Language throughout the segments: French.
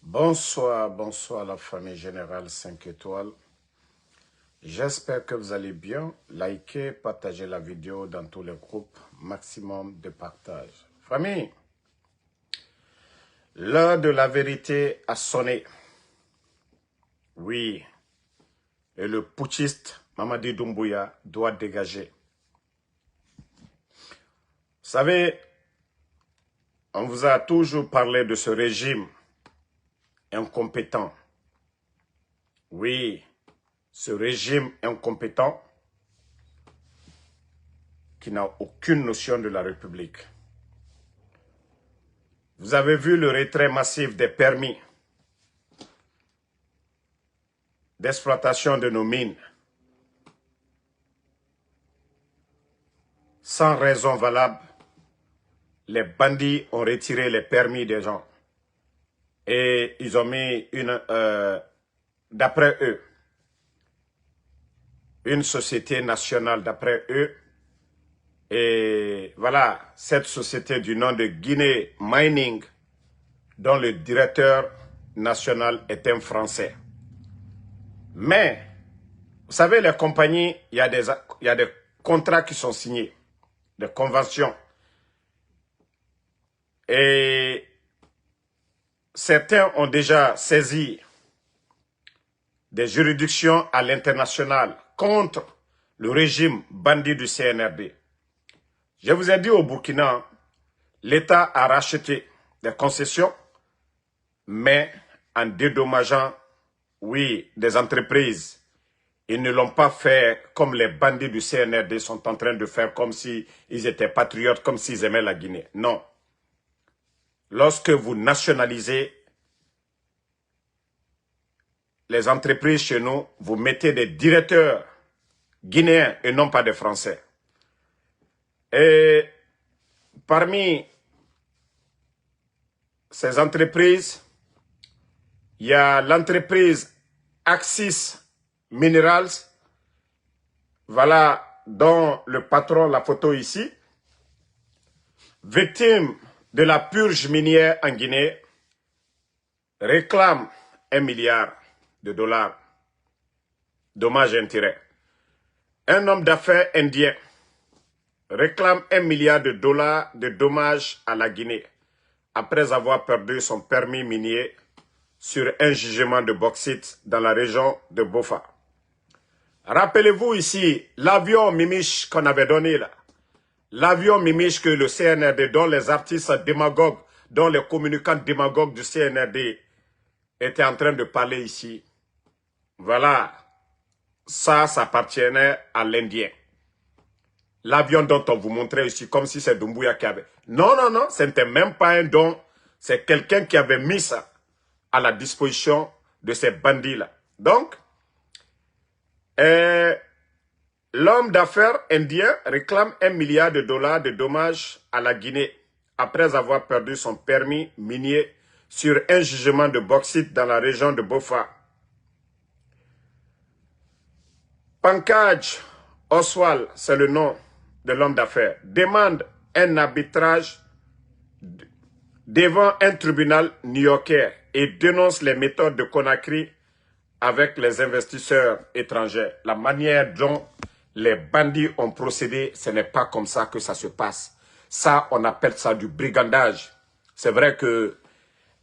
Bonsoir, bonsoir la famille générale 5 étoiles. J'espère que vous allez bien. Likez, partagez la vidéo dans tous les groupes. Maximum de partage. Famille, l'heure de la vérité a sonné. Oui, et le putschiste Mamadi Doumbouya doit dégager. Vous savez, on vous a toujours parlé de ce régime incompétent. Oui, ce régime incompétent qui n'a aucune notion de la République. Vous avez vu le retrait massif des permis d'exploitation de nos mines. Sans raison valable, les bandits ont retiré les permis des gens. Et ils ont mis d'après eux, une société nationale d'après eux. Et voilà, cette société du nom de Guinée Mining, dont le directeur national est un Français. Mais, vous savez, les compagnies, il y a des contrats qui sont signés, des conventions. Et certains ont déjà saisi des juridictions à l'international contre le régime bandit du CNRD. Je vous ai dit au Burkina, l'État a racheté des concessions, mais en dédommageant, oui, des entreprises. Ils ne l'ont pas fait comme les bandits du CNRD sont en train de faire, comme s'ils étaient patriotes, comme s'ils aimaient la Guinée. Non. Lorsque vous nationalisez les entreprises chez nous, vous mettez des directeurs guinéens et non pas des Français. Et parmi ces entreprises, il y a l'entreprise Axis Minerals, voilà, dont le patron, la photo ici, victime de la purge minière en Guinée, réclame 1 milliard de dollars, dommages et intérêts. Un homme d'affaires indien réclame 1 milliard de dollars de dommages à la Guinée après avoir perdu son permis minier sur un jugement de bauxite dans la région de Bofa. Rappelez-vous ici l'avion Mimiche qu'on avait donné là. L'avion Mimiche que le CNRD, dont les artistes démagogues, dont les communicants démagogues du CNRD étaient en train de parler ici. Voilà, ça appartenait à l'Indien. L'avion dont on vous montrait ici, comme si c'est Doumbouya qui avait. Non, non, non, ce n'était même pas un don. C'est quelqu'un qui avait mis ça à la disposition de ces bandits-là. Donc, l'homme d'affaires indien réclame 1 milliard de dollars de dommages à la Guinée après avoir perdu son permis minier sur un jugement de bauxite dans la région de Bofa. Pankaj Oswal, c'est le nom de l'homme d'affaires, demande un arbitrage devant un tribunal new-yorkais et dénonce les méthodes de Conakry avec les investisseurs étrangers. La manière dont les bandits ont procédé, ce n'est pas comme ça que ça se passe. Ça, on appelle ça du brigandage. C'est vrai que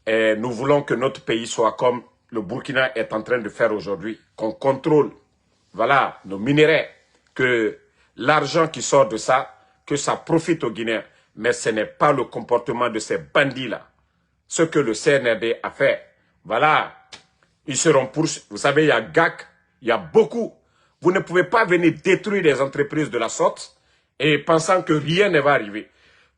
nous voulons que notre pays soit comme le Burkina est en train de faire aujourd'hui, qu'on contrôle, voilà, nos minerais, que l'argent qui sort de ça, que ça profite aux Guinéens. Mais ce n'est pas le comportement de ces bandits-là. Ce que le CNRD a fait, voilà, ils seront poursuivis. Vous savez, il y a GAC, il y a beaucoup. Vous ne pouvez pas venir détruire des entreprises de la sorte et pensant que rien ne va arriver.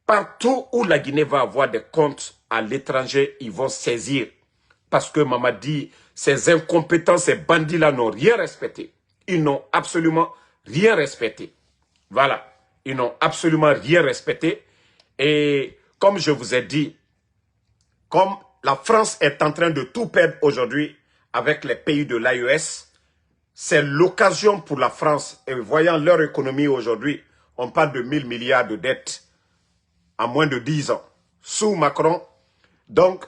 Partout où la Guinée va avoir des comptes à l'étranger, ils vont saisir. Parce que Mamadi, ces incompétents, ces bandits-là n'ont rien respecté. Ils n'ont absolument rien respecté. Voilà, ils n'ont absolument rien respecté. Et comme je vous ai dit, comme la France est en train de tout perdre aujourd'hui avec les pays de l'AES, c'est l'occasion pour la France. Et voyant leur économie aujourd'hui, on parle de 1000 milliards de dettes en moins de 10 ans. Sous Macron, donc,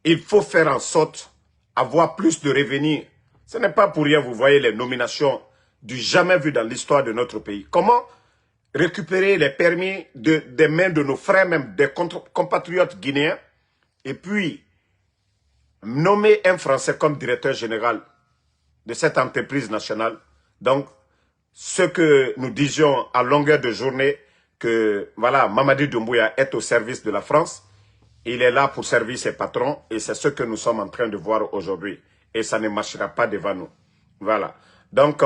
Il faut faire en sorte d'avoir plus de revenus. Ce n'est pas pour rien, vous voyez les nominations du jamais vu dans l'histoire de notre pays. Comment récupérer les permis des mains de nos frères, même des compatriotes guinéens, et puis nommer un Français comme directeur général de cette entreprise nationale. Donc, ce que nous disions à longueur de journée, que voilà, Mamadi Doumbouya est au service de la France, il est là pour servir ses patrons et c'est ce que nous sommes en train de voir aujourd'hui. Et ça ne marchera pas devant nous. Voilà. Donc,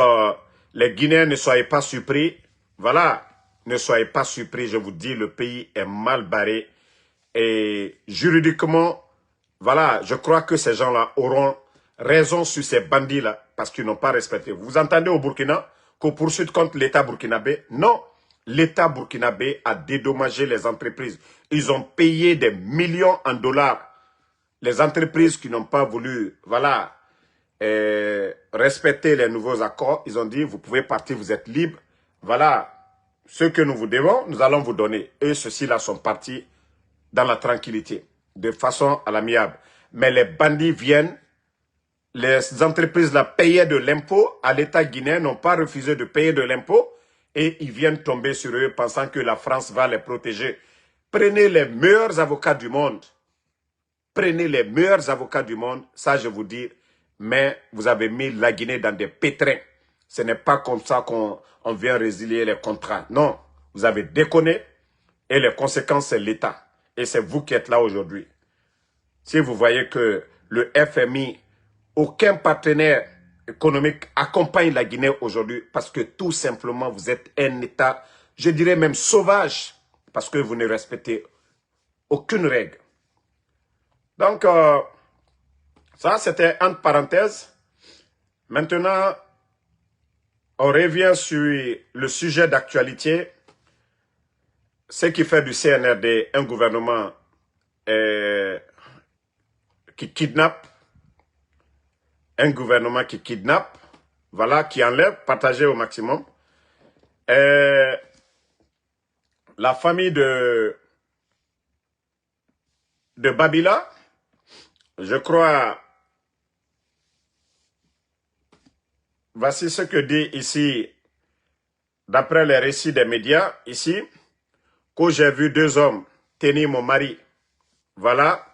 les Guinéens, ne soyez pas surpris. Voilà, ne soyez pas surpris. Je vous dis, le pays est mal barré. Et juridiquement, voilà, je crois que ces gens-là auront raison sur ces bandits-là parce qu'ils n'ont pas respecté. Vous entendez au Burkina qu'au poursuite contre l'État burkinabé? Non. L'État burkinabé a dédommagé les entreprises. Ils ont payé des millions en dollars. Les entreprises qui n'ont pas voulu, voilà, respecter les nouveaux accords, ils ont dit, vous pouvez partir, vous êtes libre. Voilà, ce que nous vous devons, nous allons vous donner. Et ceux-ci-là sont partis dans la tranquillité, de façon à l'amiable. Mais les bandits viennent, les entreprises-là payaient de l'impôt à l'État guinéen, n'ont pas refusé de payer de l'impôt, et ils viennent tomber sur eux pensant que la France va les protéger. Prenez les meilleurs avocats du monde. Prenez les meilleurs avocats du monde, ça je vous dis, mais vous avez mis la Guinée dans des pétrins. Ce n'est pas comme ça qu'on vient résilier les contrats. Non, vous avez déconné et les conséquences c'est l'État. Et c'est vous qui êtes là aujourd'hui. Si vous voyez que le FMI, aucun partenaire économique accompagne la Guinée aujourd'hui parce que tout simplement vous êtes un État, je dirais même sauvage, parce que vous ne respectez aucune règle. Donc, ça c'était entre parenthèses. Maintenant, on revient sur le sujet d'actualité. Ce qui fait du CNRD un gouvernement qui kidnappe, voilà, qui enlève, partagé au maximum. La famille de Babila, je crois, voici ce que dit ici, d'après les récits des médias, ici, que j'ai vu deux hommes tenir mon mari, voilà,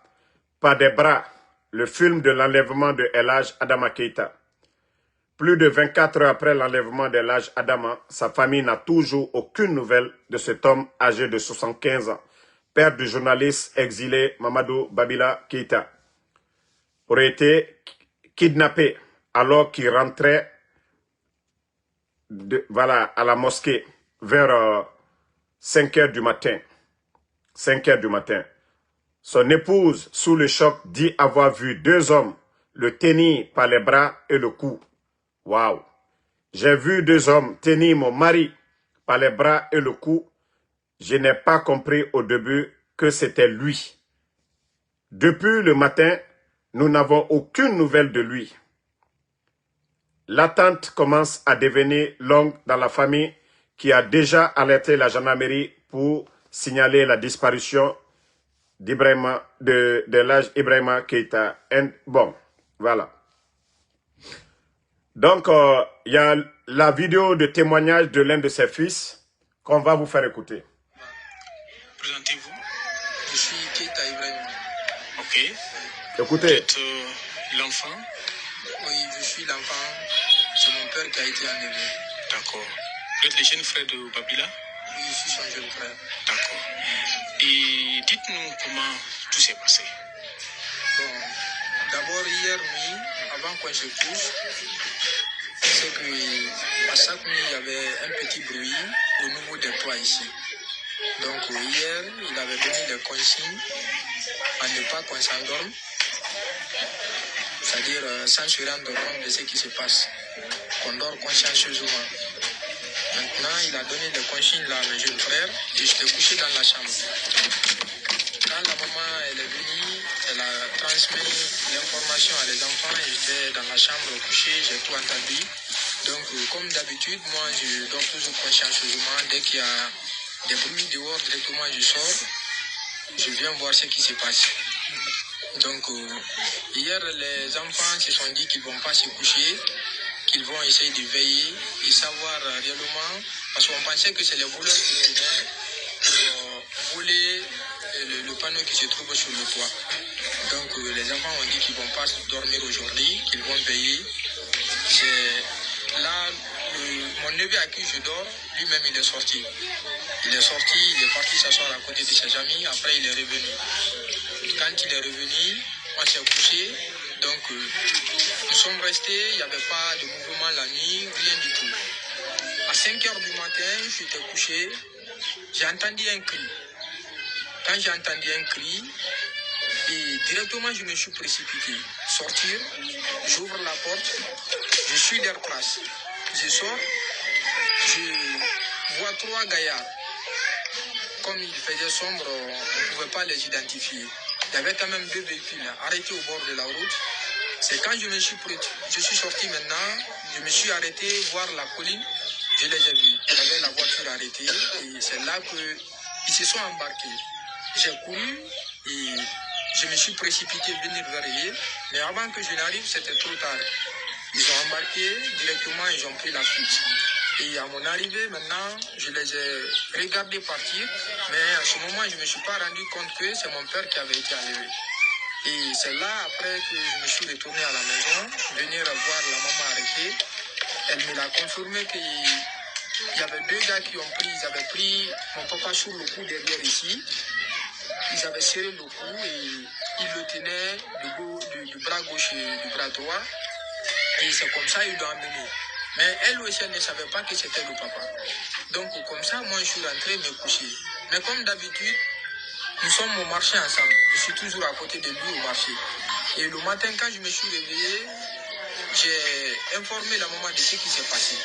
par des bras, le film de l'enlèvement de El Hadj Adama Keïta. Plus de 24 heures après l'enlèvement d'El Hadj Adama, sa famille n'a toujours aucune nouvelle de cet homme âgé de 75 ans, père du journaliste exilé Mamadou Babila Keïta, aurait été kidnappé alors qu'il rentrait voilà, à la mosquée vers 5 heures du matin. 5 heures du matin. Son épouse, sous le choc, dit avoir vu deux hommes le tenir par les bras et le cou. Waouh! J'ai vu deux hommes tenir mon mari par les bras et le cou. Je n'ai pas compris au début que c'était lui. Depuis le matin, nous n'avons aucune nouvelle de lui. L'attente commence à devenir longue dans la famille qui a déjà alerté la gendarmerie pour signaler la disparition de l'âge Ibrahima Keïta. Bon, voilà. Donc, il y a la vidéo de témoignage de l'un de ses fils qu'on va vous faire écouter. Présentez-vous. Je suis Keïta Ibrahima. Ok. Écoutez. Vous êtes l'enfant? Oui, je suis l'enfant. C'est mon père qui a été enlevé. D'accord. Vous êtes le jeune frère de Babila? Oui, je suis son jeune frère. D'accord. Et dites-nous comment tout s'est passé. Bon, d'abord hier nuit, avant qu'on se couche, c'est qu'à chaque nuit, il y avait un petit bruit au niveau des toits ici. Donc hier, il avait donné des consignes à ne pas qu'on s'endorme, c'est-à-dire sans se rendre compte de ce qui se passe, qu'on dort consciencieusement. Maintenant, il a donné des consignes là à mes jeunes frères et j'étais couché dans la chambre. Quand la maman elle est venue, elle a transmis l'information à les enfants et j'étais dans la chambre couché, j'ai tout entendu. Donc, comme d'habitude, moi je dors toujours consciencieusement. Dès qu'il y a des bruits dehors, directement je sors, je viens voir ce qui se passe. Donc, hier, les enfants se sont dit qu'ils ne vont pas se coucher, qu'ils vont essayer de veiller et savoir réellement, parce qu'on pensait que c'est les voleurs qui venaient pour voler le panneau qui se trouve sur le toit. Donc, les enfants ont dit qu'ils ne vont pas dormir aujourd'hui, qu'ils vont veiller. C'est là, mon neveu à qui je dors, lui-même il est sorti. Il est sorti, il est parti s'asseoir à côté de ses amis, après il est revenu. Quand il est revenu, on s'est couché, donc nous sommes restés, il n'y avait pas de mouvement la nuit, rien du tout. À 5 h du matin, j'étais couché, j'ai entendu un cri. Quand j'ai entendu un cri, et directement je me suis précipité. Sortir, j'ouvre la porte, je suis leur place. Je sors, je vois 3 gaillards. Comme il faisait sombre, on ne pouvait pas les identifier. Il y avait quand même 2 véhicules arrêtés au bord de la route. C'est quand je suis sorti maintenant, je me suis arrêté voir la colline, je les ai vus. Il y avait la voiture arrêtée et c'est là qu'ils se sont embarqués. J'ai couru et je me suis précipité venir vers eux, mais avant que je n'arrive, c'était trop tard. Ils ont embarqué directement, ils ont pris la fuite. Et à mon arrivée, maintenant, je les ai regardés partir, mais à ce moment, je ne me suis pas rendu compte que c'est mon père qui avait été enlevé. Et c'est là, après que je me suis retourné à la maison, venir voir la maman arrêtée. Elle me l'a confirmé qu'il y avait 2 gars qui ont pris, ils avaient pris mon papa sur le cou derrière ici. Ils avaient serré le cou et ils le tenaient du bras gauche et du bras droit. Et c'est comme ça qu'ils l'ont amené. Mais elle aussi, elle ne savait pas que c'était le papa. Donc comme ça, moi, je suis rentré me coucher. Mais comme d'habitude, nous sommes au marché ensemble. Je suis toujours à côté de lui au marché. Et le matin, quand je me suis réveillé, j'ai informé la maman de ce qui s'est passé.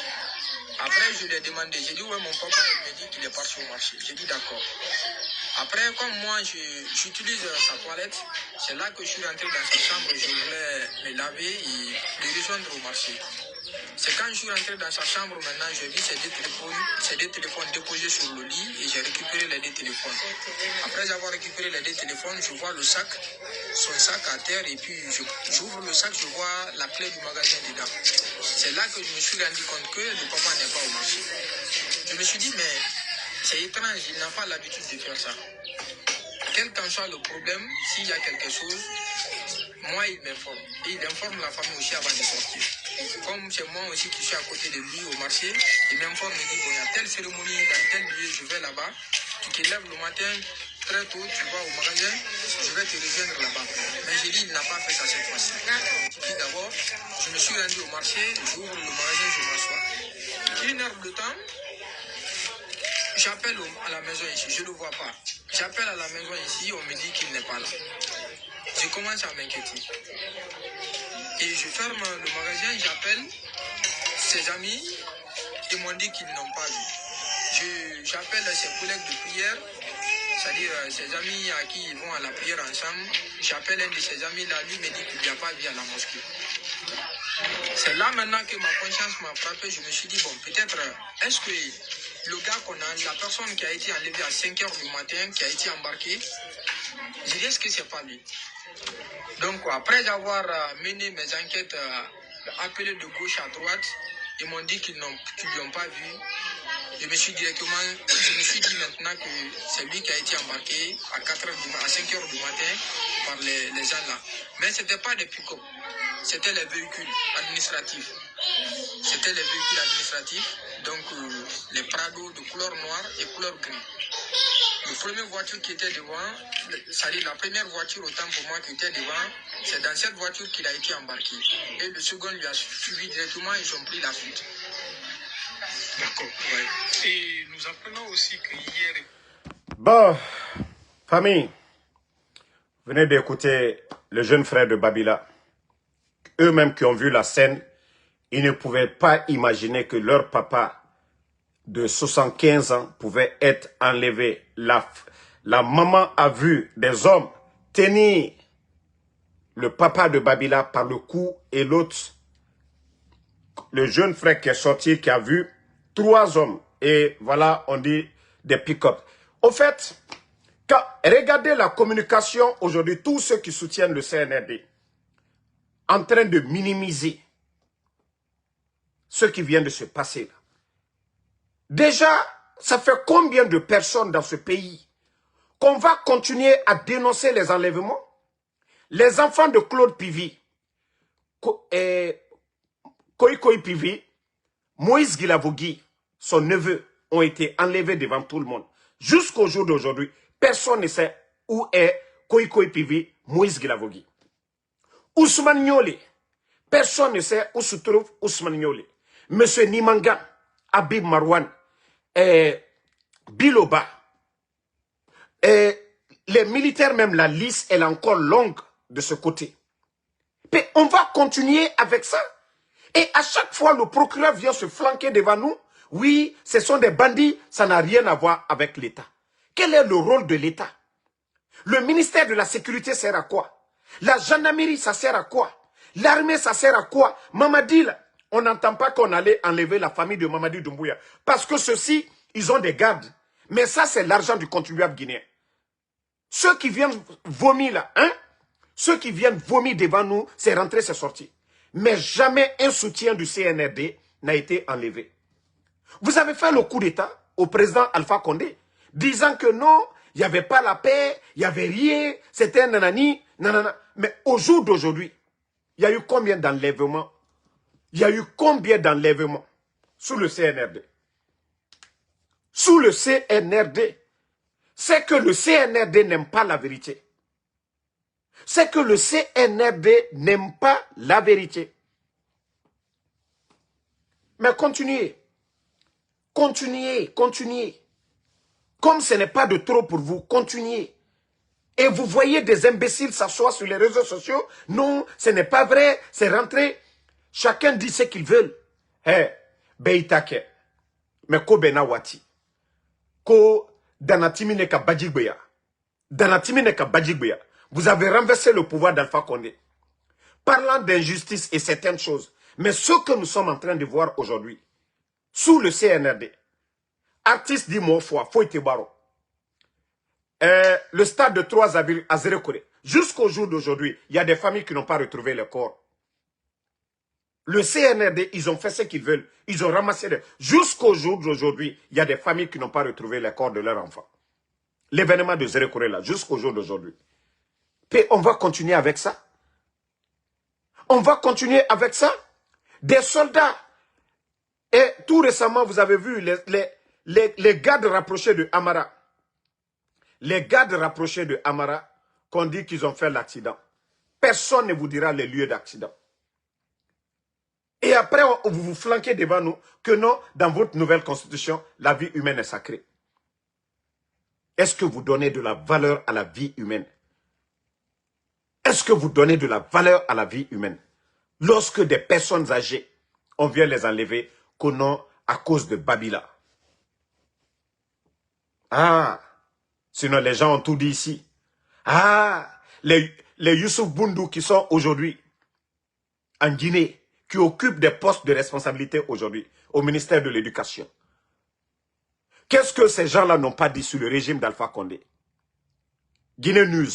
Après, je lui ai demandé, j'ai dit, ouais, mon papa, il me dit qu'il est parti au marché. J'ai dit, d'accord. Après, comme moi, j'utilise sa toilette, c'est là que je suis rentré dans sa chambre, je voulais me laver et le rejoindre au marché. C'est quand je suis rentré dans sa chambre, maintenant, j'ai vu ces deux téléphones déposés sur le lit et j'ai récupéré les 2 téléphones. Après avoir récupéré les 2 téléphones, je vois son sac à terre et puis j'ouvre le sac, je vois la clé du magasin dedans. C'est là que je me suis rendu compte que le papa n'est pas au marché. Je me suis dit, mais c'est étrange, il n'a pas l'habitude de faire ça. Quel qu'en soit le problème, s'il y a quelque chose, moi, il m'informe. Et il informe la famille aussi avant de sortir. Comme c'est moi aussi qui suis à côté de lui au marché, il m'informe, il dit, bon, il y a telle cérémonie dans tel lieu, je vais là-bas. Tu te lèves le matin, très tôt, tu vas au magasin, je vais te rejoindre là-bas. Mais j'ai dit, il n'a pas fait ça cette fois-ci. Puis d'abord, je me suis rendu au marché, j'ouvre le magasin, je m'assois. 1 heure de temps, j'appelle à la maison ici, je ne le vois pas. J'appelle à la maison ici, on me dit qu'il n'est pas là. Je commence à m'inquiéter. Et je ferme le magasin, j'appelle ses amis, ils m'ont dit qu'ils n'ont pas vu. J'appelle ses collègues de prière, c'est-à-dire ses amis à qui ils vont à la prière ensemble. J'appelle un de ses amis là, lui me dit qu'il n'y a pas vu à la mosquée. C'est là maintenant que ma conscience m'a frappé, je me suis dit, bon, peut-être, est-ce que le gars la personne qui a été enlevée à 5 h du matin, qui a été embarquée, je dis, est-ce que c'est pas lui? Donc, après avoir mené mes enquêtes, appelé de gauche à droite, ils m'ont dit qu'ils ne l'ont pas vu. Je me suis dit maintenant que c'est lui qui a été embarqué à 5 h du matin par les gens là. Mais ce n'était pas des pick-up, c'était les véhicules administratifs. C'était les véhicules administratifs, donc les Prado de couleur noire et couleur gris. La première voiture qui était devant, c'est-à-dire la première voiture autant pour moi qui était devant, c'est dans cette voiture qu'il a été embarqué. Et le second lui a suivi directement, ils ont pris la fuite. D'accord. Ouais. Et nous apprenons aussi que hier... Bon, famille, venez d'écouter le jeune frère de Babila. Eux-mêmes qui ont vu la scène, ils ne pouvaient pas imaginer que leur papa de 75 ans pouvait être enlevé. La maman a vu des hommes tenir le papa de Babila par le cou et l'autre, le jeune frère qui est sorti, qui a vu 3 hommes. Et voilà, on dit des pick-up. Au fait, Regardez la communication aujourd'hui, tous ceux qui soutiennent le CNRD, en train de minimiser ce qui vient de se passer là. Déjà, ça fait combien de personnes dans ce pays qu'on va continuer à dénoncer les enlèvements? Les enfants de Claude Pivi, Koikoi Pivi, Moïse Guilavogui, son neveu, ont été enlevés devant tout le monde. Jusqu'au jour d'aujourd'hui, personne ne sait où est Koikoi Pivi, Moïse Guilavogui. Ousmane Niolé, personne ne sait où se trouve Ousmane Niolé. Monsieur Nimanga, Habib Marwan, Biloba, les militaires même, la liste, elle est encore longue de ce côté. Mais on va continuer avec ça. Et à chaque fois, le procureur vient se flanquer devant nous. Oui, ce sont des bandits, ça n'a rien à voir avec l'État. Quel est le rôle de l'État? Le ministère de la Sécurité sert à quoi? La gendarmerie, ça sert à quoi? L'armée, ça sert à quoi? Mamadi, là, on n'entend pas qu'on allait enlever la famille de Mamadi Doumbouya. Parce que ceux-ci, ils ont des gardes. Mais ça, c'est l'argent du contribuable guinéen. Ceux qui viennent vomir là, hein? Ceux qui viennent vomir devant nous, c'est rentré, c'est sorti. Mais jamais un soutien du CNRD n'a été enlevé. Vous avez fait le coup d'État au président Alpha Condé, disant que non, il n'y avait pas la paix, il n'y avait rien, c'était un nanani, nanana. Mais au jour d'aujourd'hui, il y a eu combien d'enlèvements? Il y a eu combien d'enlèvements sous le CNRD? Sous le CNRD. C'est que le CNRD n'aime pas la vérité. C'est que le CNRD n'aime pas la vérité. Mais continuez. Continuez, continuez. Comme ce n'est pas de trop pour vous, continuez. Et vous voyez des imbéciles s'asseoir sur les réseaux sociaux. Non, ce n'est pas vrai, c'est rentré. Chacun dit ce qu'il veut. Beitake. Mais ko benawati. Ko danatimine ka bajigbeya. Danatimine ka bajigbeya. Vous avez renversé le pouvoir d'Alpha Condé. Parlant d'injustice et certaines choses. Mais ce que nous sommes en train de voir aujourd'hui, sous le CNRD, artiste dit mon foi, Foyte Baro, le stade de 3 avril à Zérekore, jusqu'au jour d'aujourd'hui, il y a des familles qui n'ont pas retrouvé le corps. Le CNRD, ils ont fait ce qu'ils veulent. Ils ont ramassé les... Jusqu'au jour d'aujourd'hui, il y a des familles qui n'ont pas retrouvé le corps de leurs enfants. L'événement de Zérekore là, jusqu'au jour d'aujourd'hui. Et on va continuer avec ça. On va continuer avec ça. Des soldats. Et tout récemment, vous avez vu les gardes rapprochés de Amara. Les gardes rapprochés de Amara, qu'on dit qu'ils ont fait l'accident. Personne ne vous dira les lieux d'accident. Et après, vous vous flanquez devant nous que non, dans votre nouvelle constitution, la vie humaine est sacrée. Est-ce que vous donnez de la valeur à la vie humaine? Est-ce que vous donnez de la valeur à la vie humaine? Lorsque des personnes âgées, on vient les enlever, qu'au nom à cause de Babila. Ah, sinon les gens ont tout dit ici. Ah, les Youssouf Boundou qui sont aujourd'hui en Guinée, qui occupent des postes de responsabilité aujourd'hui au ministère de l'Éducation. Qu'est-ce que ces gens-là n'ont pas dit sur le régime d'Alpha Condé? Guinée News.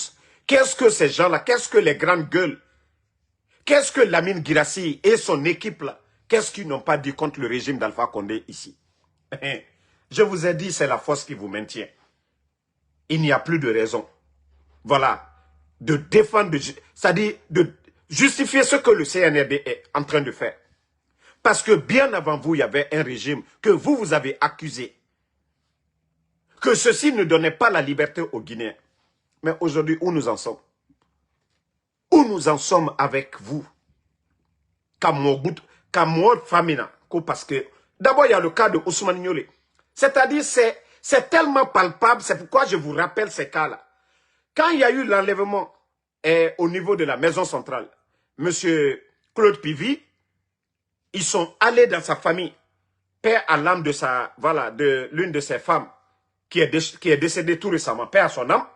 Qu'est-ce que ces gens-là, qu'est-ce que les grandes gueules, qu'est-ce que Lamine Guirassy et son équipe là, qu'est-ce qu'ils n'ont pas dit contre le régime d'Alpha Condé ici? Je vous ai dit, c'est la force qui vous maintient. Il n'y a plus de raison. Voilà. De défendre, c'est-à-dire de justifier ce que le CNRD est en train de faire. Parce que bien avant vous, il y avait un régime que vous avez accusé. Que ceci ne donnait pas la liberté aux Guinéens. Mais aujourd'hui, où nous en sommes? Où nous en sommes avec vous? Kamou Famina. Parce que, d'abord, il y a le cas de Ousmane Niolé. C'est-à-dire, c'est tellement palpable, c'est pourquoi je vous rappelle ces cas-là. Quand il y a eu l'enlèvement au niveau de la maison centrale, M. Claude Pivi, ils sont allés dans sa famille, père à l'âme de sa, voilà, de l'une de ses femmes, qui est décédée tout récemment, père à son âme.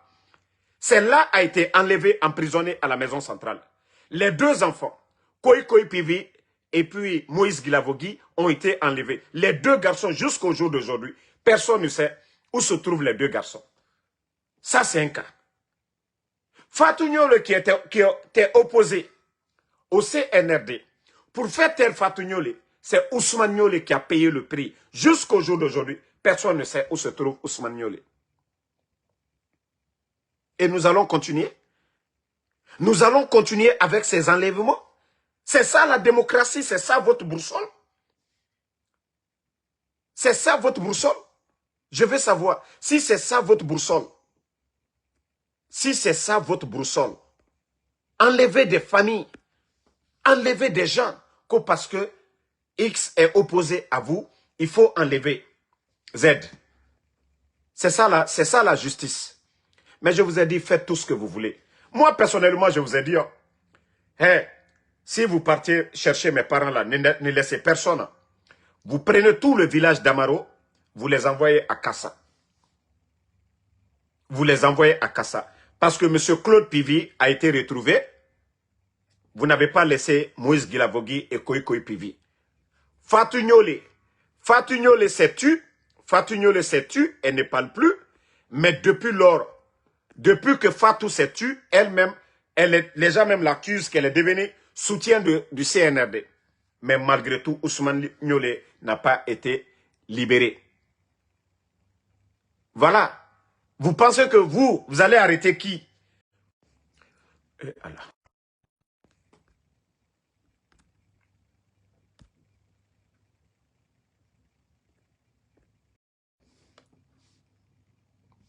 Celle-là a été enlevée, emprisonnée à la maison centrale. Les deux enfants, Koikoi Pivi et puis Moïse Guilavogui, ont été enlevés. Les deux garçons, jusqu'au jour d'aujourd'hui, personne ne sait où se trouvent les deux garçons. Ça, c'est un cas. Fatou Niolé qui était opposé au CNRD, pour faire taire Fatou Niolé, c'est Ousmane Niolé qui a payé le prix. Jusqu'au jour d'aujourd'hui, personne ne sait où se trouve Ousmane Niolé. Et nous allons continuer. Nous allons continuer avec ces enlèvements. C'est ça la démocratie, c'est ça votre boussole. C'est ça votre boussole. Je veux savoir si c'est ça votre boussole. Si c'est ça votre boussole, enlever des familles, enlever des gens, que parce que X est opposé à vous, il faut enlever Z. C'est ça la justice. Mais je vous ai dit, faites tout ce que vous voulez. Moi, personnellement, je vous ai dit, hey, si vous partiez chercher mes parents là, ne laissez personne. Vous prenez tout le village d'Amaro, vous les envoyez à Kassa. Vous les envoyez à Kassa. Parce que M. Claude Pivi a été retrouvé. Vous n'avez pas laissé Moïse Guilavogui et Koïkoï Pivi. Fatou Niolé s'est tue. Fatou Niolé s'est tue, elle ne parle plus. Mais depuis lors, depuis que Fatou s'est tue, elle-même, les gens même l'accusent qu'elle est devenue soutien du CNRD. Mais malgré tout, Ousmane Niolé n'a pas été libéré. Voilà. Vous pensez que vous allez arrêter qui? Et Allah.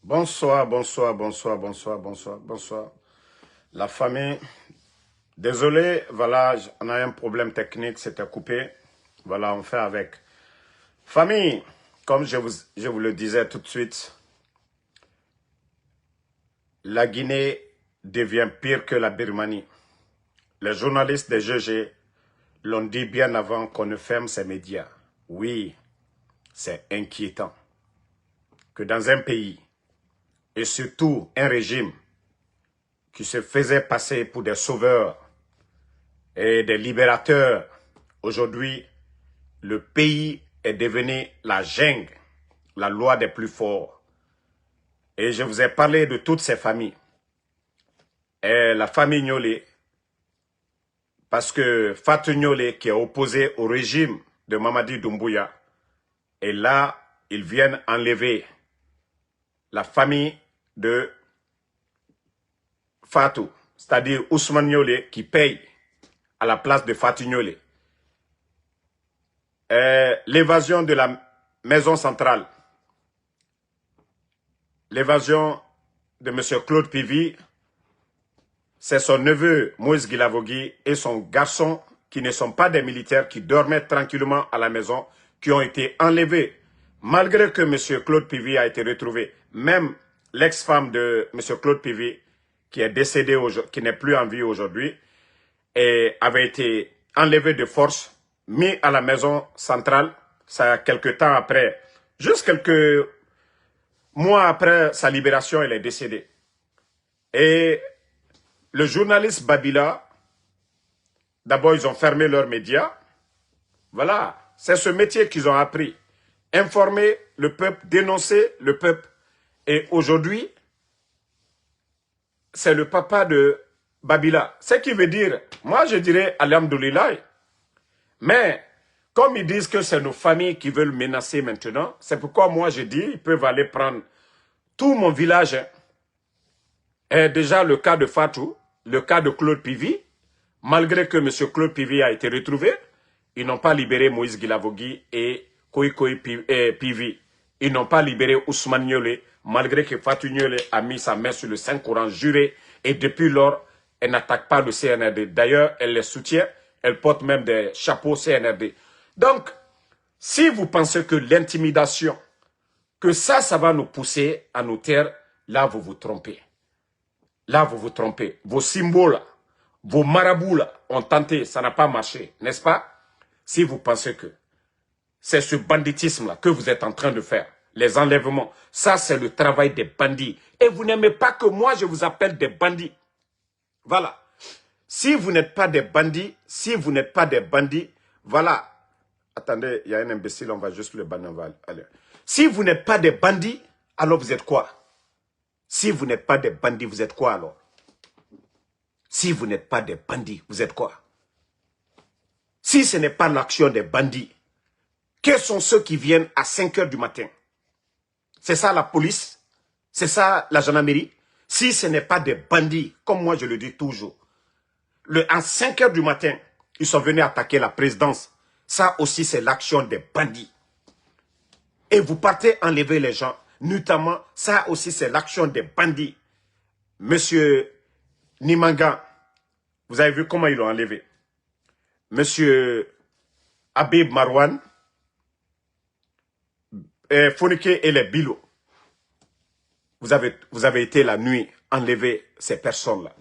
Bonsoir, bonsoir, bonsoir, bonsoir, bonsoir, bonsoir. La famille, désolé, voilà, on a un problème technique, c'était coupé. Voilà, on fait avec. Famille, comme je vous le disais tout de suite, la Guinée devient pire que la Birmanie. Les journalistes des GG l'ont dit bien avant qu'on ne ferme ces médias. Oui, c'est inquiétant que dans un pays, et surtout un régime qui se faisait passer pour des sauveurs et des libérateurs, aujourd'hui, le pays est devenu la jungle, la loi des plus forts. Et je vous ai parlé de toutes ces familles. Et la famille Niolé, parce que Fatou Niolé, qui est opposé au régime de Mamadi Doumbouya, et là, ils viennent enlever la famille de Fatou, c'est-à-dire Ousmane Niolé, qui paye à la place de Fatou Niolé. L'évasion de la maison centrale, l'évasion de M. Claude Pivi, c'est son neveu Moïse Guilavogui et son garçon qui ne sont pas des militaires, qui dormaient tranquillement à la maison, qui ont été enlevés. Malgré que M. Claude Pivi a été retrouvé, même l'ex-femme de M. Claude Pivi, qui est décédée, qui n'est plus en vie aujourd'hui, et avait été enlevée de force, mis à la maison centrale, ça quelques temps après, juste quelques mois après sa libération, elle est décédée. Et le journaliste Babila, d'abord ils ont fermé leurs médias. Voilà, c'est ce métier qu'ils ont appris. Informer le peuple, dénoncer le peuple. Et aujourd'hui, c'est le papa de Babila. Ce qui veut dire, moi je dirais Alhamdoulilah. Mais comme ils disent que c'est nos familles qui veulent menacer maintenant, c'est pourquoi moi je dis, ils peuvent aller prendre tout mon village. Et déjà le cas de Fatou, le cas de Claude Pivi, malgré que M. Claude Pivi a été retrouvé, ils n'ont pas libéré Moïse Guilavogui et Koïkoï Pivi. Ils n'ont pas libéré Ousmane Niolé, malgré que Fatou Niolé a mis sa main sur le Saint-Coran juré. Et depuis lors, elle n'attaque pas le CNRD. D'ailleurs, elle les soutient. Elle porte même des chapeaux CNRD. Donc, si vous pensez que l'intimidation, que ça va nous pousser à nous taire, là, vous vous trompez. Là, vous vous trompez. Vos symboles, vos marabouts là, ont tenté, ça n'a pas marché, n'est-ce pas? Si vous pensez que c'est ce banditisme-là que vous êtes en train de faire, les enlèvements, ça c'est le travail des bandits. Et vous n'aimez pas que moi je vous appelle des bandits. Voilà. Si vous n'êtes pas des bandits, voilà. Attendez, il y a un imbécile, on va juste le banner. Allez. Si vous n'êtes pas des bandits, alors vous êtes quoi? Si vous n'êtes pas des bandits, vous êtes quoi alors? Si vous n'êtes pas des bandits, vous êtes quoi? Si ce n'est pas l'action des bandits, quels sont ceux qui viennent à 5 h du matin? C'est ça la police? C'est ça la gendarmerie? Si ce n'est pas des bandits, comme moi je le dis toujours, à 5 h du matin, ils sont venus attaquer la présidence. Ça aussi c'est l'action des bandits. Et vous partez enlever les gens, notamment, ça aussi c'est l'action des bandits. Monsieur Nimanga, vous avez vu comment ils l'ont enlevé. Monsieur Habib Marwan, Fonike et les Bilo, vous avez été la nuit enlever ces personnes-là.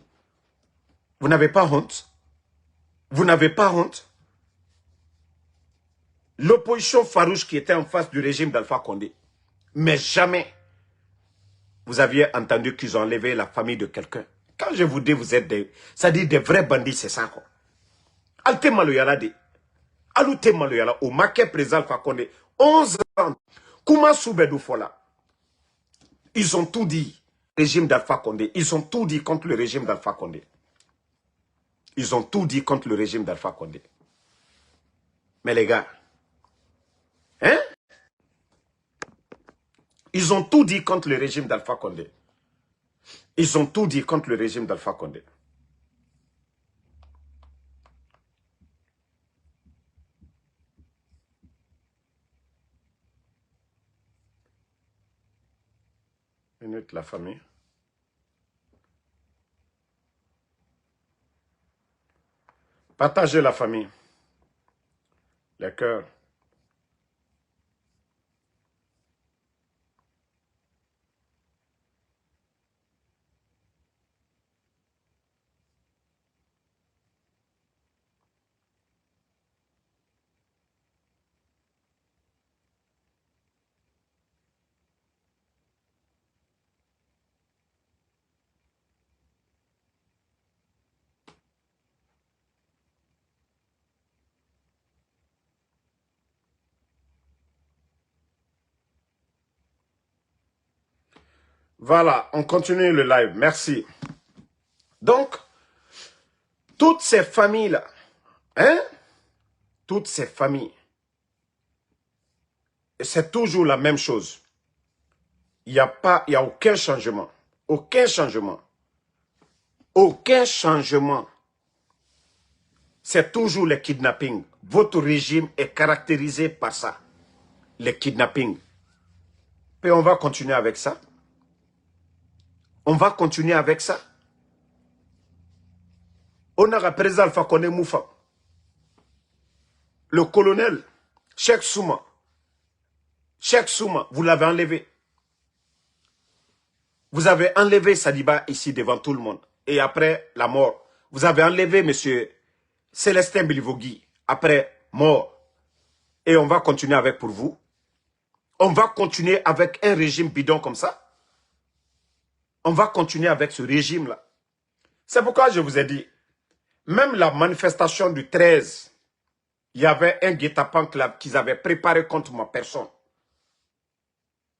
Vous n'avez pas honte? Vous n'avez pas honte? L'opposition farouche qui était en face du régime d'Alpha Condé, mais jamais vous aviez entendu qu'ils ont enlevé la famille de quelqu'un. Quand je vous dis vous êtes des... Ça dit des vrais bandits, c'est ça quoi. Alte maloyala de... Alute maloyala au maquet président Alpha Condé. 11 ans. Kouma Soubedou Fola. Ils ont tout dit. Régime d'Alpha Condé. Ils ont tout dit contre le régime d'Alpha Condé. Ils ont tout dit contre le régime d'Alpha Condé. Mais les gars, hein? Ils ont tout dit contre le régime d'Alpha Condé. Ils ont tout dit contre le régime d'Alpha Condé. Minute, la famille. Partagez la famille. Les cœurs. Voilà, on continue le live. Merci. Donc, toutes ces familles-là, hein? Toutes ces familles, c'est toujours la même chose. Il n'y a aucun changement. Aucun changement. Aucun changement. C'est toujours les kidnappings. Votre régime est caractérisé par ça. Les kidnappings. Et on va continuer avec ça. On va continuer avec ça. On a le président Alpha Condé Moufa. Le colonel Cheikh Souma. Cheikh Souma, vous l'avez enlevé. Vous avez enlevé Sadiba ici devant tout le monde. Et après la mort, vous avez enlevé M. Célestin Bilivogui. Après mort. Et on va continuer avec pour vous. On va continuer avec un régime bidon comme ça. On va continuer avec ce régime-là. C'est pourquoi je vous ai dit, même la manifestation du 13, il y avait un guet-apens qu'ils avaient préparé contre ma personne.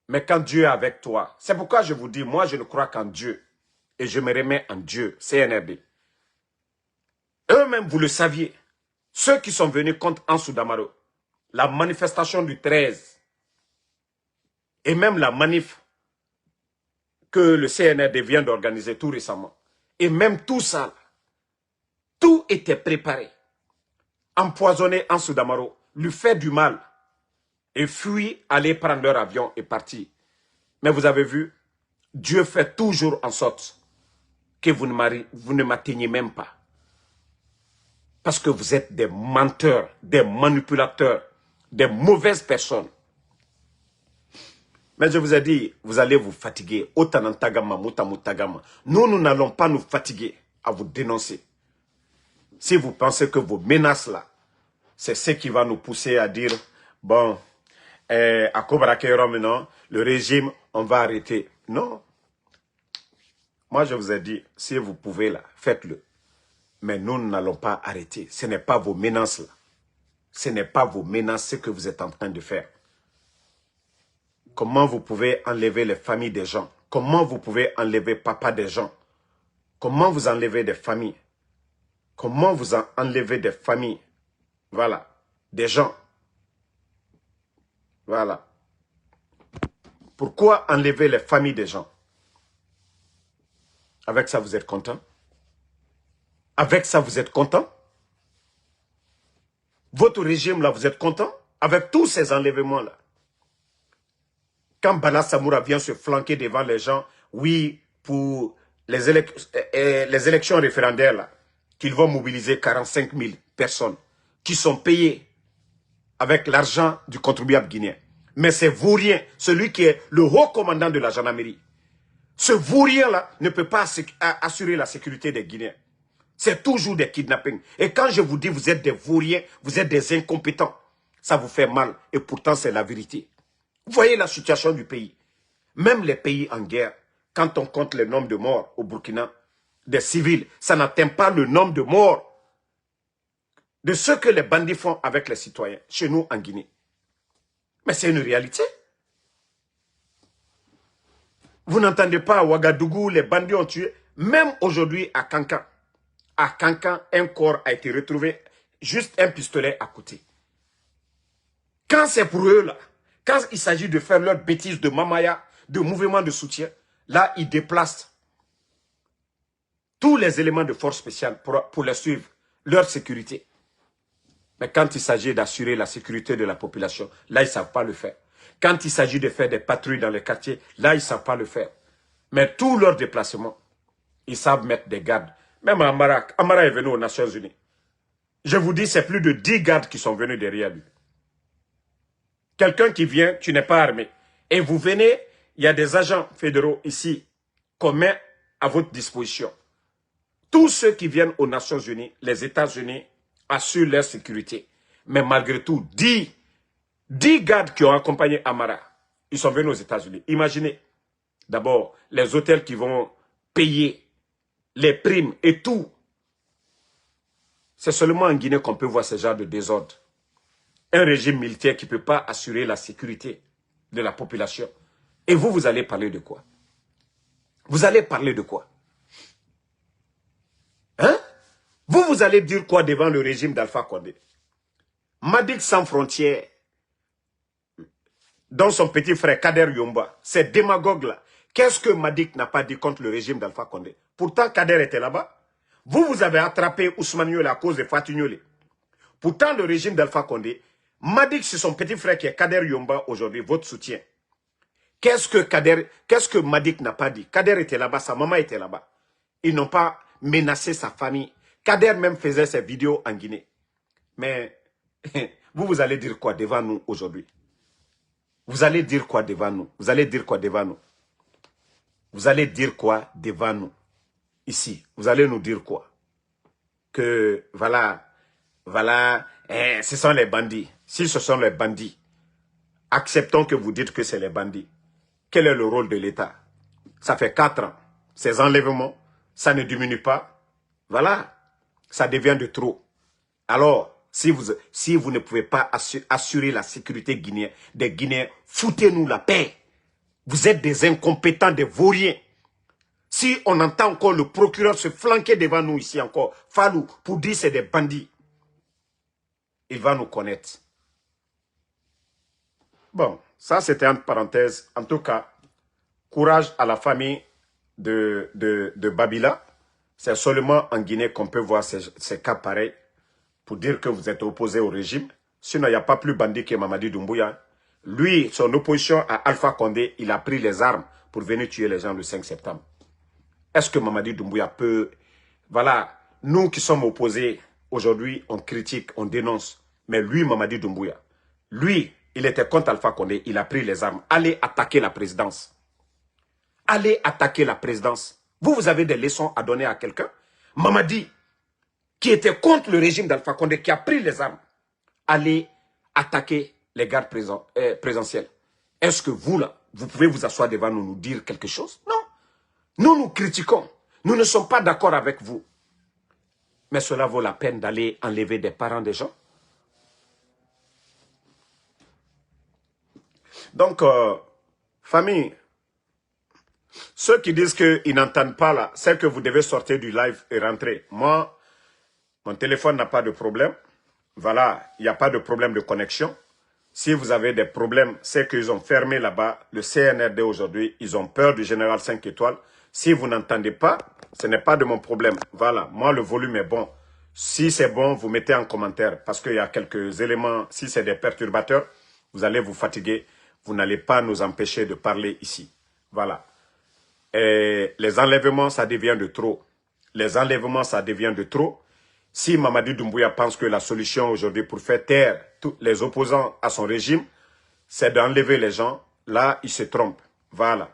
Mais quand Dieu est avec toi, c'est pourquoi je vous dis, moi je ne crois qu'en Dieu. Et je me remets en Dieu, CNRD. Eux-mêmes, vous le saviez, ceux qui sont venus contre Ansou Damaro, la manifestation du 13, et même la manif que le CNRD vient d'organiser tout récemment. Et même tout ça, tout était préparé. Empoisonner Ansou Damaro, lui faire du mal, et fuir, aller prendre leur avion et partir. Mais vous avez vu, Dieu fait toujours en sorte que vous ne m'atteignez même pas. Parce que vous êtes des menteurs, des manipulateurs, des mauvaises personnes. Mais je vous ai dit, vous allez vous fatiguer. Otanantagama, mutamutagama. Nous n'allons pas nous fatiguer à vous dénoncer. Si vous pensez que vos menaces là, c'est ce qui va nous pousser à dire, bon, à Kobarakero maintenant, le régime, on va arrêter. Non. Moi, je vous ai dit, si vous pouvez là, faites-le. Mais nous n'allons pas arrêter. Ce n'est pas vos menaces là. Ce n'est pas vos menaces ce que vous êtes en train de faire. Comment vous pouvez enlever les familles des gens? Comment vous pouvez enlever papa des gens? Comment vous enlevez des familles? Comment vous enlevez des familles? Voilà. Des gens. Voilà. Pourquoi enlever les familles des gens? Avec ça, vous êtes content? Avec ça, vous êtes content? Votre régime, là, vous êtes content? Avec tous ces enlèvements-là. Quand Bala Samoura vient se flanquer devant les gens, oui, pour les élections référendaires, là, qu'ils vont mobiliser 45 000 personnes qui sont payées avec l'argent du contribuable guinéen. Mais c'est vaurien, celui qui est le haut commandant de la gendarmerie. Ce vaurien-là ne peut pas assurer la sécurité des Guinéens. C'est toujours des kidnappings. Et quand je vous dis vous êtes des vauriens, vous êtes des incompétents, ça vous fait mal. Et pourtant, c'est la vérité. Vous voyez la situation du pays. Même les pays en guerre, quand on compte le nombre de morts au Burkina, des civils, ça n'atteint pas le nombre de morts de ce que les bandits font avec les citoyens, chez nous en Guinée. Mais c'est une réalité. Vous n'entendez pas à Ouagadougou, les bandits ont tué. Même aujourd'hui à Kankan. À Kankan, un corps a été retrouvé, juste un pistolet à côté. Quand c'est pour eux là, quand il s'agit de faire leur bêtise de mamaya, de mouvement de soutien, là ils déplacent tous les éléments de force spéciale pour les suivre, leur sécurité. Mais quand il s'agit d'assurer la sécurité de la population, là ils ne savent pas le faire. Quand il s'agit de faire des patrouilles dans les quartiers, là ils ne savent pas le faire. Mais tous leurs déplacements, ils savent mettre des gardes. Même Amara est venu aux Nations Unies. Je vous dis, c'est plus de 10 gardes qui sont venus derrière lui. Quelqu'un qui vient, tu n'es pas armé. Et vous venez, il y a des agents fédéraux ici qu'on met à votre disposition. Tous ceux qui viennent aux Nations Unies, les États-Unis, assurent leur sécurité. Mais malgré tout, 10 gardes qui ont accompagné Amara, ils sont venus aux États-Unis. Imaginez, d'abord, les hôtels qui vont payer les primes et tout. C'est seulement en Guinée qu'on peut voir ce genre de désordre. Un régime militaire qui ne peut pas assurer la sécurité de la population. Et vous, vous allez parler de quoi? Vous allez parler de quoi? Hein? Vous allez dire quoi devant le régime d'Alpha Condé? Madik sans frontières, dont son petit frère Kader Yomba, ces démagogues-là, qu'est-ce que Madik n'a pas dit contre le régime d'Alpha Condé? Pourtant, Kader était là-bas. Vous avez attrapé Ousmane Yole à cause de Fatou Yole. Pourtant, le régime d'Alpha Condé, Madik, c'est son petit frère qui est Kader Yomba aujourd'hui, votre soutien. Qu'est-ce que Madik n'a pas dit? Kader était là-bas, sa maman était là-bas. Ils n'ont pas menacé sa famille. Kader même faisait ses vidéos en Guinée. Mais vous allez dire quoi devant nous aujourd'hui? Vous allez dire quoi devant nous? Vous allez dire quoi devant nous? Vous allez dire quoi devant nous? Ici, vous allez nous dire quoi? Que voilà, ce sont les bandits. Si ce sont les bandits, acceptons que vous dites que c'est les bandits. Quel est le rôle de l'État? Ça fait 4 ans. Ces enlèvements, ça ne diminue pas. Voilà, ça devient de trop. Alors, si vous ne pouvez pas assurer la sécurité des Guinéens, foutez-nous la paix. Vous êtes des incompétents, des vauriens. Si on entend encore le procureur se flanquer devant nous ici encore, Fallou, pour dire c'est des bandits, il va nous connaître. Bon, ça c'était entre parenthèses. En tout cas, courage à la famille de Babila. C'est seulement en Guinée qu'on peut voir ces cas pareils pour dire que vous êtes opposé au régime. Sinon, il n'y a pas plus bandit que Mamadi Doumbouya. Lui, son opposition à Alpha Condé, il a pris les armes pour venir tuer les gens le 5 septembre. Est-ce que Mamadi Doumbouya peut... Voilà, nous qui sommes opposés, aujourd'hui, on critique, on dénonce. Mais lui, Mamadi Doumbouya, lui, il était contre Alpha Condé, il a pris les armes. Allez attaquer la présidence. Allez attaquer la présidence. Vous avez des leçons à donner à quelqu'un? Mamadi, qui était contre le régime d'Alpha Condé, qui a pris les armes, allez attaquer les gardes présentiels. Est-ce que vous, là, vous pouvez vous asseoir devant nous dire quelque chose? Non. Nous critiquons. Nous ne sommes pas d'accord avec vous. Mais cela vaut la peine d'aller enlever des parents des gens. Donc, famille, Ceux qui disent qu'ils n'entendent pas là, c'est que vous devez sortir du live et rentrer. Moi, mon téléphone n'a pas de problème. Voilà, il n'y a pas de problème de connexion. Si vous avez des problèmes, c'est qu'ils ont fermé là-bas le CNRD aujourd'hui. Ils ont peur du général 5 étoiles. Si vous n'entendez pas, ce n'est pas de mon problème. Voilà, moi le volume est bon. Si c'est bon, vous mettez en commentaire. Parce qu'il y a quelques éléments, si c'est des perturbateurs, vous allez vous fatiguer. Vous n'allez pas nous empêcher de parler ici. Voilà. Et les enlèvements, ça devient de trop. Les enlèvements, ça devient de trop. Si Mamadi Doumbouya pense que la solution aujourd'hui pour faire taire tous les opposants à son régime, c'est d'enlever les gens, là, il se trompe. Voilà.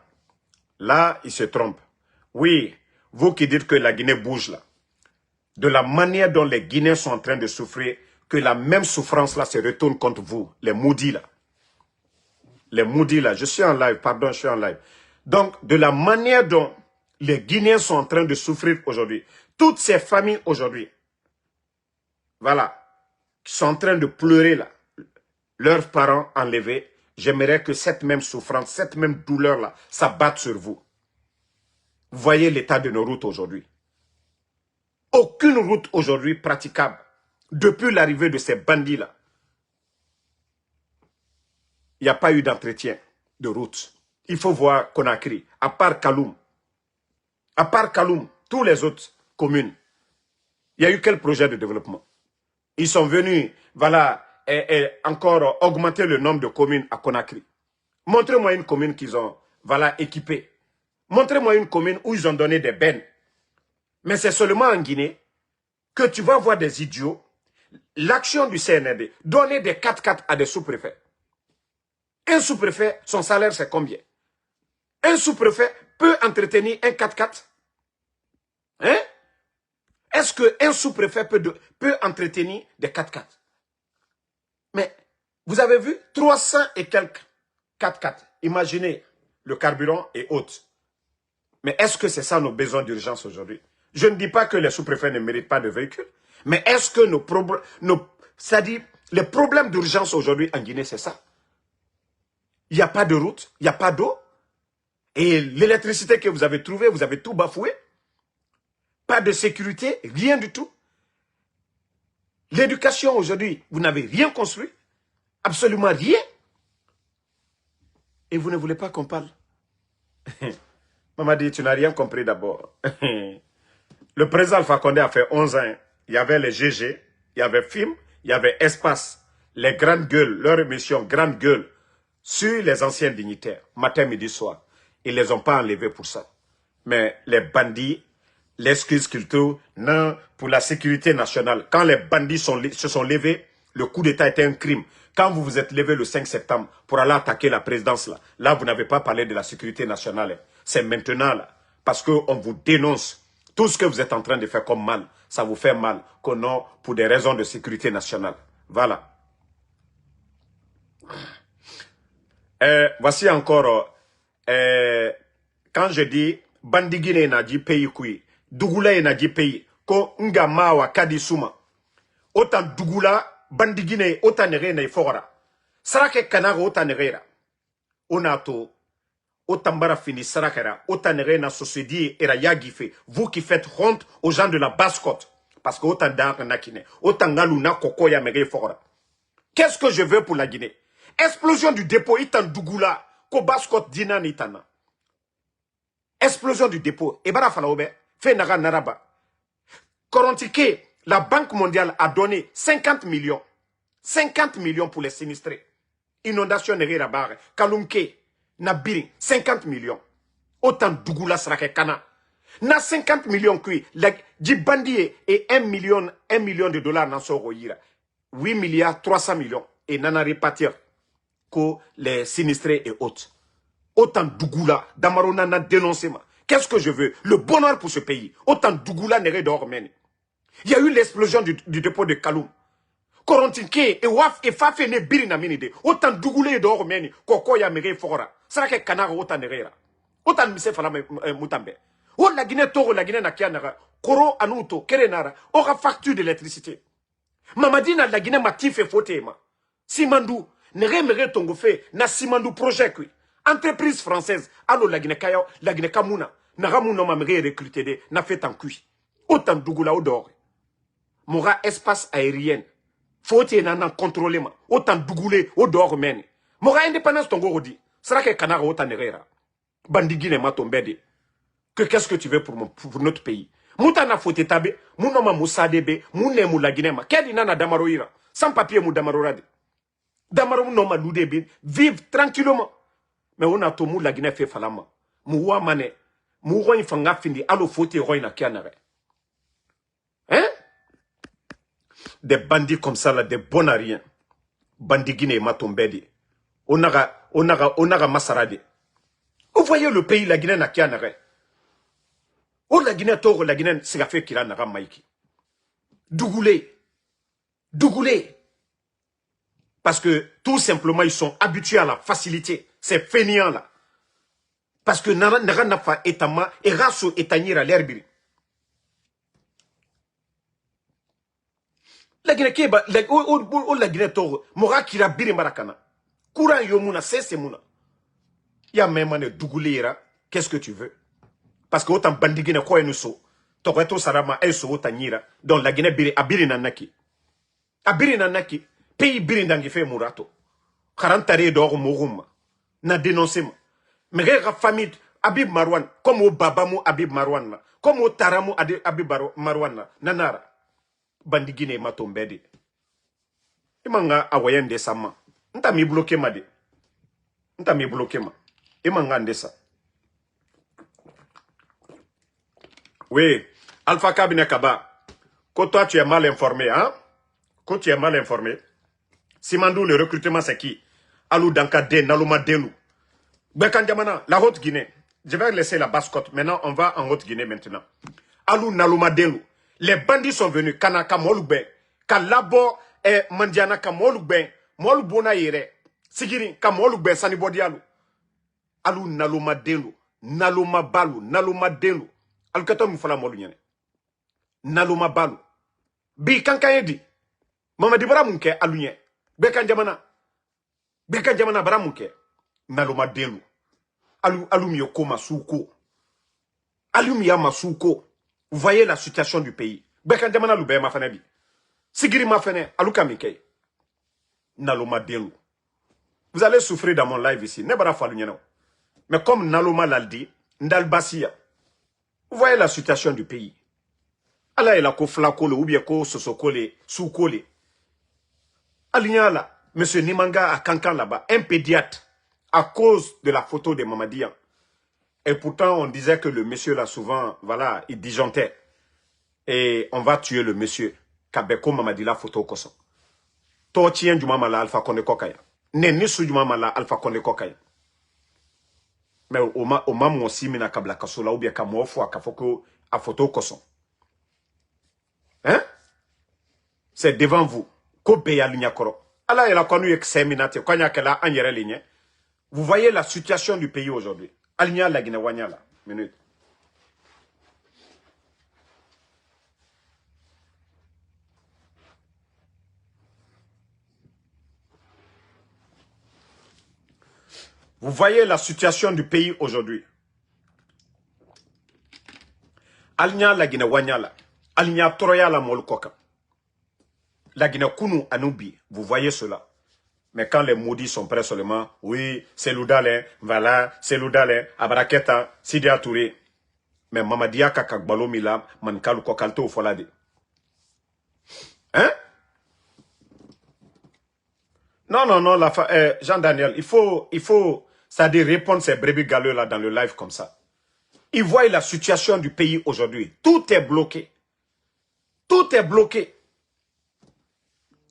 Là, il se trompe. Oui, vous qui dites que la Guinée bouge là, de la manière dont les Guinéens sont en train de souffrir, que la même souffrance là se retourne contre vous, les maudits là. Les maudits là, je suis en live, pardon, je suis en live. Donc, de la manière dont les Guinéens sont en train de souffrir aujourd'hui, toutes ces familles aujourd'hui, voilà, qui sont en train de pleurer là, leurs parents enlevés, j'aimerais que cette même souffrance, cette même douleur là, s'abatte sur vous. Vous voyez l'état de nos routes aujourd'hui. Aucune route aujourd'hui praticable depuis l'arrivée de ces bandits-là. Il n'y a pas eu d'entretien de route. Il faut voir Conakry, à part Kaloum. À part Kaloum, tous les autres communes, il y a eu quel projet de développement? Ils sont venus, voilà, et encore augmenter le nombre de communes à Conakry. Montrez-moi une commune qu'ils ont, voilà, équipée. Montrez-moi une commune où ils ont donné des bennes. Mais c'est seulement en Guinée que tu vas voir des idiots. L'action du CNRD, donner des 4x4 à des sous-préfets. Un sous-préfet, son salaire c'est combien? Un sous-préfet peut entretenir un 4x4? Hein? Est-ce qu'un sous-préfet peut entretenir des 4x4? Mais vous avez vu 300 et quelques 4x4. Imaginez le carburant et autres. Mais est-ce que c'est ça nos besoins d'urgence aujourd'hui? Je ne dis pas que les sous-préfets ne méritent pas de véhicules. Mais est-ce que c'est-à-dire les problèmes d'urgence aujourd'hui en Guinée, c'est ça? Il n'y a pas de route, il n'y a pas d'eau. Et l'électricité que vous avez trouvée, vous avez tout bafoué. Pas de sécurité, rien du tout. L'éducation aujourd'hui, vous n'avez rien construit. Absolument rien. Et vous ne voulez pas qu'on parle. Maman dit, tu n'as rien compris d'abord. Le président Alpha Condé a fait 11 ans. Il y avait les GG, il y avait Film, il y avait Espace. Les grandes gueules, leur émission Grande Gueule, sur les anciens dignitaires, matin, midi, soir. Ils ne les ont pas enlevés pour ça. Mais les bandits, l'excuse qu'ils trouvent, non, pour la sécurité nationale. Quand les bandits se sont levés, le coup d'État était un crime. Quand vous vous êtes levé le 5 septembre pour aller attaquer la présidence, là vous n'avez pas parlé de la sécurité nationale. C'est maintenant, là, parce qu'on vous dénonce. Tout ce que vous êtes en train de faire comme mal, ça vous fait mal, pour des raisons de sécurité nationale. Voilà. Voici encore, quand je dis, Bandigine n'a dit pays kui, Dougoula n'a dit pays, ko Ngama wa Kadi Souma. Autant Dougoula, Bandigine, autant Nerena et Fora. Sarake Kanara, autant Nerera. Onato, autant Bara fini Sarakera, autant Nerena Sosedi et Rayagife. Vous qui faites honte aux gens de la basse-côte. Parce que autant d'art Nakine, autant Naluna Kokoya Mere Fora. Qu'est-ce que je veux pour la Guinée? Explosion du dépôt, Itan Dougoula, ko basse-côte Dinan Itana. Explosion du dépôt. Et bara falaobe, fait naga naraba. Korontique, la Banque mondiale a donné 50 millions. 50 millions pour les sinistrés. Inondation nere rabare. Kalumke, Nabiri, 50 millions. Autant Dougoula Srake Kana. Na 50 millions qui, dit bandit et 1 million de dollars dans son royira. 8 milliards 300 millions. Et nana répartir que les sinistrés et autres. Autant Dougoula, Damarona n'a dénoncé. Qu'est-ce que je veux? Le bonheur pour ce pays. Autant Dougoula n'est d'Ormène. Il y a eu l'explosion du dépôt de Kaloum. Korontinke et Waf et Fafe ne birina minide. Autant Dougoulé d'Ormène. Koko ya mere fora. Ça que Kanara autant nerera. Autant Mise Fala Moutambe. Oh la Guinée Toro, la Guinée Nakianara. Koro Anuto, Kerenara. Aura facture d'électricité. Mamadina la Guinée Matif et Fotema. Simandou. Nere mere tongo fe na Simandou projet kui. Entreprise française, allo la Guinée Kaya, la Guinée Kamuna, Naramouna m'a recruté de, n'a fait en cuit. Autant d'Ougoula au dehors. Mora espace aérien. Faut-il n'en contrôler ma. Autant d'Ougoulé au dehors mène. Mora indépendance ton go dit. Sera que Canara autant nerera. Bandigine ma tombé. Que qu'est-ce que tu veux pour notre pays? Moutana faut établir, mounoma moussadebe, mouné moula Guinée, kedi nana damaroira, sans papier mou damarorade. Damaro noma loudebe, vive tranquillement. Mais on a tout mou la Guinée fait falama. Mouwa mané, mouwa infanga findi, allo fauté roi na kianare. Hein? Des bandits comme ça là, des bons à rien. Bandits Guinée ma tombé. Onaga masarade. Vous voyez le pays, la Guinée na kianare. Oh la Guinée toro la Guinée c'est fait qu'il a n'a maïki. Dougoulé. Parce que tout simplement ils sont habitués à la facilité. C'est fainéant là. Parce que nara n'a pas etama et raso etanira l'herbiri. La Guinée keba la Guinée toro mora kira biri marakana. Courant yomuna c'est mouna. Ya même ane dougoulé qu'est-ce que tu veux? Parce que autant bandigine quoi nous so, toreto sarama eso otanyira, donc la Guinée biri abiri nanaki, pays biri nangi fe murato, 40 ans d'or morum, na dénoncé ma, mais la famille Habib Marwan, comme au babamu Habib Marwan la, comme au taramu Habib Marwan la, nanara, bandigine matombedi, imanga awayende sama, nta mi bloqué ma de, imanga ndesa. Oui, Alpha Cabinet Kaba, quand toi tu es mal informé, hein? Quand tu es mal informé, Simandou, le recrutement c'est qui? Alou Dankade, Nalouma Delou. Bekandjamana, la Haute-Guinée. Je vais laisser la basse-côte. Maintenant, on va en Haute-Guinée maintenant. Alou Nalouma Delou. Les bandits sont venus. Kanaka Moloubé. Kalabo et Mandiana Kamoloubé. Moloubona Yere. Sigiri Kamoloubé Sanibodi Alou. Alou Nalouma Delou. Nalouma Balou. Nalouma Delou. Alkatom fala molu nyane naluma balu bi kankan di mamadi bara munke alunye bekan jamana bara munke naluma delu alumi yokoma suko alumi ya masuko. Vous voyez la situation du pays. Bekan jamana lube ma fane bi sigiri ma fane aluka mike naluma delu. Vous allez souffrir dans mon live ici ne bara falu nyane. Mais comme naluma laldi ndalbasia. Vous voyez la situation du pays. Allah est là, ko flakole, ou bien ko sosokole, soukole. Alignala, monsieur Nimanga à Kankan là-bas, un pédiatre, à cause de la photo de Mamadian. Et pourtant, on disait que le monsieur là, souvent, voilà, il disjonctait. Et on va tuer le monsieur. Kabeko Mamadi la photo koso. To tien du mamala alpha konde kokaya. Nenisu du mamala alpha konde kokaya. Mais au moment aussi, mina kabla kasola ou bien kamofo a kafoko a photo koson. Hein? C'est devant vous. Kobe ya lignakoro. Allah il a connu examinate. Kanya kela anyere ligne. Vous voyez la situation du pays aujourd'hui. Aligna la Guinée wanyala. Minute. Vous voyez la situation du pays aujourd'hui. Aligna la Guinée wanyala. Aligna toroya la molukoka. La Guinée kunu anubi. Vous voyez cela. Mais quand les maudits sont prêts seulement, oui, c'est Loudalé, voilà, c'est Loudalé, Abaraketa, Sidia Touré. Mais Mamadia Kakakbalo Mila, Mankalu Kokalto Folade. Hein? Non, Jean-Daniel, il faut, c'est-à-dire répondre ces brebis galeux là dans le live comme ça. Ils voient la situation du pays aujourd'hui. Tout est bloqué. Tout est bloqué.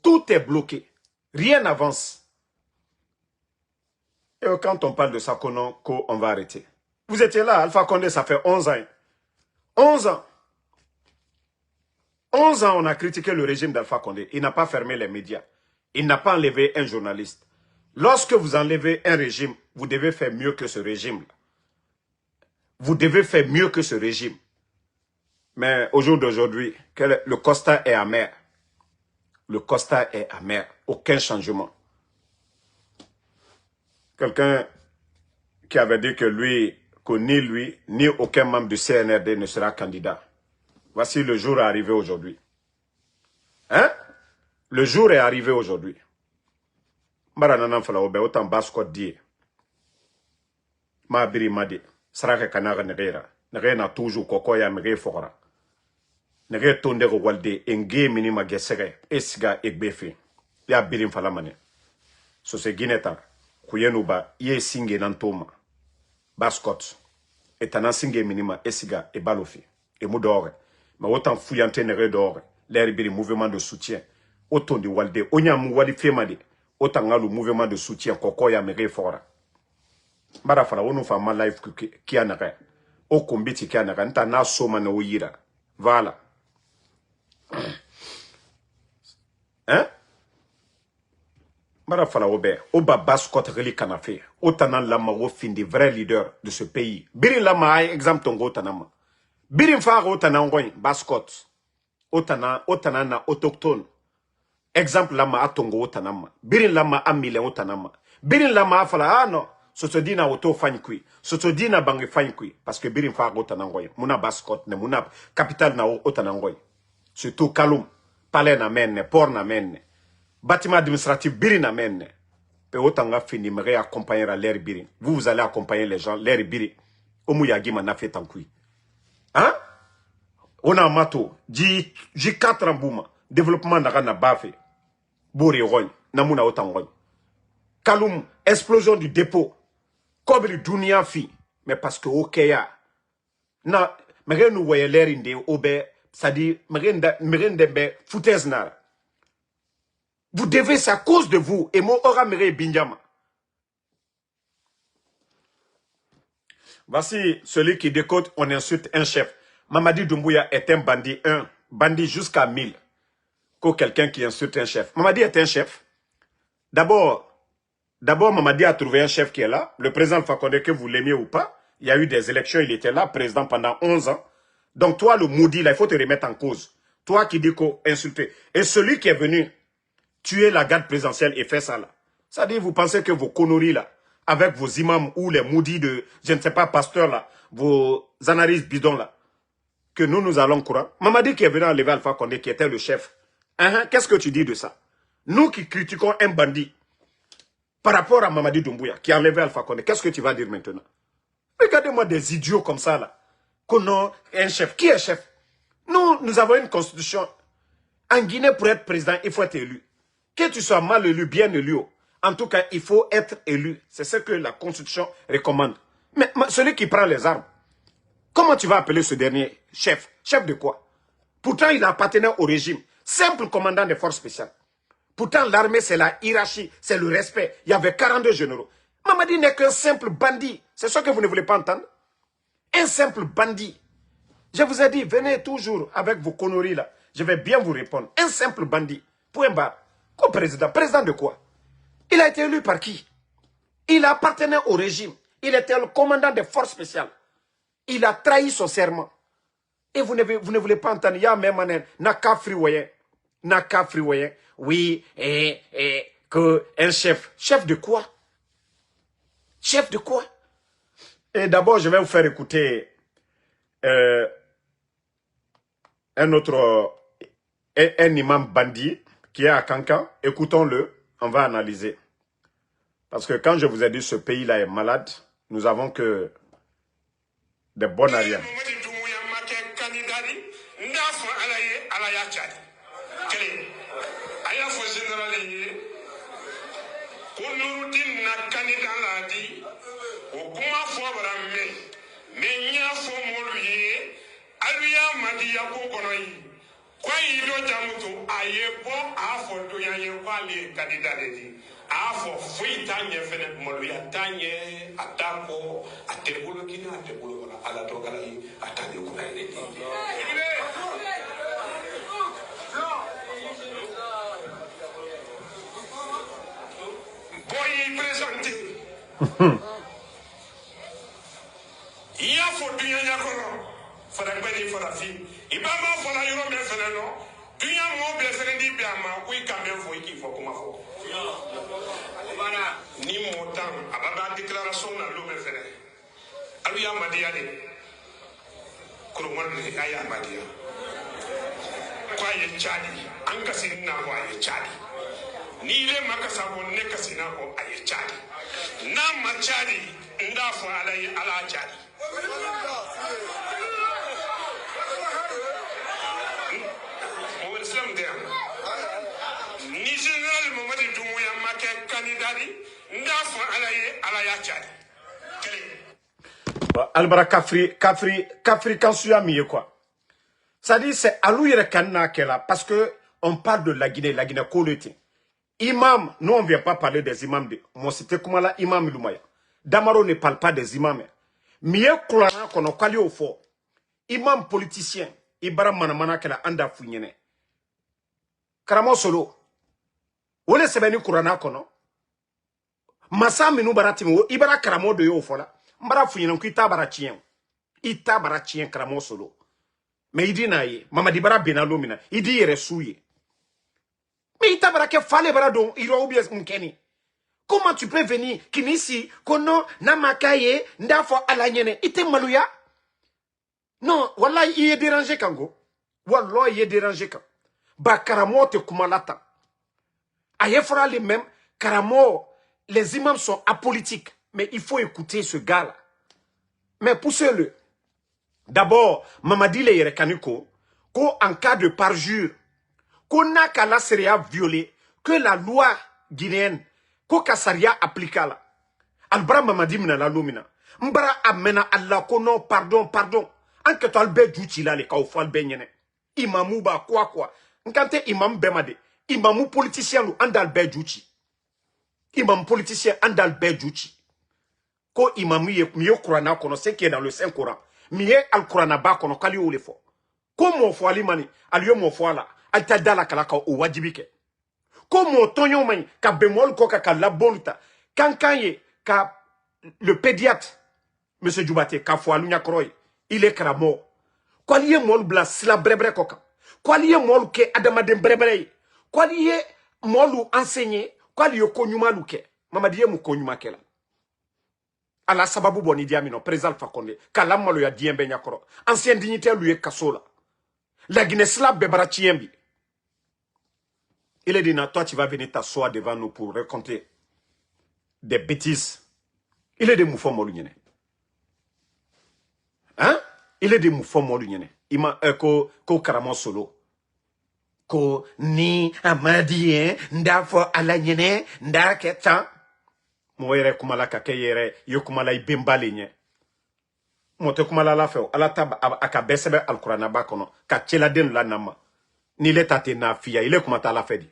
Tout est bloqué. Rien n'avance. Et quand on parle de Sakono, on va arrêter. Vous étiez là, Alpha Condé, ça fait 11 ans. 11 ans. 11 ans, on a critiqué le régime d'Alpha Condé. Il n'a pas fermé les médias. Il n'a pas enlevé un journaliste. Lorsque vous enlevez un régime, vous devez faire mieux que ce régime-là. Vous devez faire mieux que ce régime. Mais au jour d'aujourd'hui, le constat est amer. Le constat est amer. Aucun changement. Quelqu'un qui avait dit que ni lui, ni aucun membre du CNRD ne sera candidat. Voici le jour est arrivé aujourd'hui. Hein? Le jour est arrivé aujourd'hui. Maranana fala obe autant basko die. Ma biri madi. Saraka kanaga negera. Negena toujours kokoya mege fora. Nege tonde go walde enge minima gesere esga egbefe. Ya biri fala mane. So se gineta kuyenuba ye singe nantoma. Baskot. Etana singe minima esga e balofi. E mudore. Mais autant fouillante nege dore. L'air biri mouvement de soutien. Autant de walde. Onyam wali femade. Autant le mouvement de soutien kokoya mege fora. Mara fala onu fa ma life ki anare. O kombiti ki anare. Nta na soma na oyira. Voilà. Hein? Mara fala obe. Oba baskot reli kanafe. Otana lama wo fin des vrais leaders de ce pays. Birin lama ay exemple tongo tanama. Birin fa otana ngoy baskot. Otana na autochtone. Exemple lama atongo otanama. Birin lama amile otanama. Birin lama afala non. Soto dina auto fankui. Soto dina bangi fankui. Parce que birin fa otanangoy. Muna baskot ne muna capital na otanangoy. Surtout Kaloum. Palais na menne. Port na menne. Bâtiment administratif birin na menne. Pe otanga fini me accompagner à l'air birin. Vous allez accompagner les gens. L'air birin. Omuyagi ma na fait tankui. Hein? On a mato. J4 Mbouma. Développement na bafe. Bori roy. Namuna otangoy. Kaloum. Explosion du dépôt. Comme le dunia fi. Mais parce que okeya. Na. Meren nous voyons l'air inde obe. C'est-à-dire. Meren dembe. Foutaise na. Vous devez, c'est à cause de vous. Et moi, aura mere binjama. Voici celui qui décode, on insulte un chef. Mamadi Doumbouya est un bandit, bandit jusqu'à 1000. Que quelqu'un qui insulte un chef. Mamadi est un chef. D'abord, Mamadi a trouvé un chef qui est là. Le président Alpha Condé, que vous l'aimiez ou pas, il y a eu des élections, il était là, président pendant 11 ans. Donc toi, le maudit, là, il faut te remettre en cause. Toi qui dis qu'on insulté. Et celui qui est venu tuer la garde présidentielle et fait ça là. C'est-à-dire, vous pensez que vos conneries là, avec vos imams ou les maudits de, je ne sais pas, pasteurs là, vos analyses bidons là, que nous allons courant. Mamadi qui est venu enlever Alpha Condé, qui était le chef. Qu'est-ce que tu dis de ça? Nous qui critiquons un bandit, par rapport à Mamadi Doumbouya, qui a enlevé Alpha Condé, qu'est-ce que tu vas dire maintenant? Regardez-moi des idiots comme ça là. Qu'on a un chef. Qui est chef? Nous avons une constitution. En Guinée, pour être président, il faut être élu. Que tu sois mal élu, bien élu. En tout cas, il faut être élu. C'est ce que la Constitution recommande. Mais celui qui prend les armes, comment tu vas appeler ce dernier chef? Chef de quoi? Pourtant, il appartenait au régime. Simple commandant des forces spéciales. Pourtant, l'armée, c'est la hiérarchie, c'est le respect. Il y avait 42 généraux. Mamadi n'est qu'un simple bandit. C'est ce que vous ne voulez pas entendre? Un simple bandit. Je vous ai dit, venez toujours avec vos conneries là. Je vais bien vous répondre. Un simple bandit. Point barre. Comme président. Président de quoi? Il a été élu par qui? Il appartenait au régime. Il était le commandant des forces spéciales. Il a trahi son serment. Et vous ne voulez pas entendre. Il y a même un Naka Friwoyen. Naka Friwoyen. Oui, que un chef. Chef de quoi? Chef de quoi? Et d'abord, je vais vous faire écouter un autre, un imam bandit qui est à Kankan. Écoutons-le, on va analyser. Parce que quand je vous ai dit ce pays-là est malade, nous avons que des bonnes arrières. Ni montant, à ma déclaration, on a l'eau me faire. Alors, il y a ma diade. Comment il y a ma diade? Quoi y est Tchadi? Ankassina, quoi y est Tchadi? Ni les Makasabo, Nekassina, quoi y est Tchadi? Nama Tchadi, Ndafo à la Tchadi. Mon islam d'air. Ni général Mamadi Doumbouya Maké Kanidari, Ndafo à la Tchadi. Albara Kafri Kansuya miye quoi. Ça dit c'est Alou Yere Kanna Kela parce que on parle de la Guinée Koleti. Imam, nous on vient pas parler des imams de. Moi c'était comment là imam Lumaya. Damaro ne parle pas des imams. Miye Koulana kono kwali au fort. Imam politicien, Ibara Manamana Kela anda founyene. Karamo solo. Wole sebeni Kourana kono. Massa minu baratimi Ibara Karamo de yo fola. Mbara founyene kita baratien. Ita baratien Karamo solo. Mais il dit naïe, Mamadi Bara Benalomina, il dit il est souillé. Mais il t'a barake fallait baradon, il a oublié mkeni. Comment tu peux venir, Kinisi, Kono, Namakaye, Ndafo Alanyene, il te malouya? Non, Wallah, il est dérangé Kango. Wallah, il est dérangé Kango. Ba Karamo te kumalata. Aye fera les mêmes, Karamo, les imams sont apolitiques. Mais il faut écouter ce gars-là. Mais poussez-le. D'abord, Mamadi le Yerekaniko, qu'en cas de parjure, qu'on n'a qu'à la séria violée, que la loi guinéenne, qu'au Kassaria applique là. Albra Mamadi mina la lumina. Mbara amena Allah kono pardon. Anke to albe djouchi la le kaufo albe nyene. Imamou ba quoi. Nkante imam bemade. Imamou politicien lu andal be djouchi. Imam politicien andal be djouchi. Ko imamu ye miyo Kurana kono ce qui est dans le Saint Coran. Miye al-Qur'ana ba kono kali ou le fo. Ko mo fo ali mani, aliyo mo fo ala, alta dala kala ka o wajibike. Ko mo tonyo mani, ka bemol ko ka la bonta. Kankanye, ka le pédiatre, monsieur Djoubate, ka fo alunya kroy, il est kramo. Kwa liye mol bla sila brebre koka. Kwa liye mol ke adamadem brebre. Kwa liye molu enseigné, kwa liye konyuma luke. Mamadiye mu konyuma kela. Ala sababu boni diamino, président Fakonde, kalamalo ya diembe nyakoro. Ancien dignitaire lui est kasola. La Guinéa bebara chiembi. Il est dit, toi tu vas venir t'asseoir devant nous pour raconter des bêtises. Il est des moufons molunyene. Hein? Il est des moufons molunyene. Il m'a ko Karamo solo. Ko ni amadien, ndafo alanyene, ndaketa. Moere kumala kake yere yo kumala ibembale nye mote kumala la fe ala tab akabesebe alqur'ana ba kono ka chela den la nama ni le tate na fia ile kumata la fedi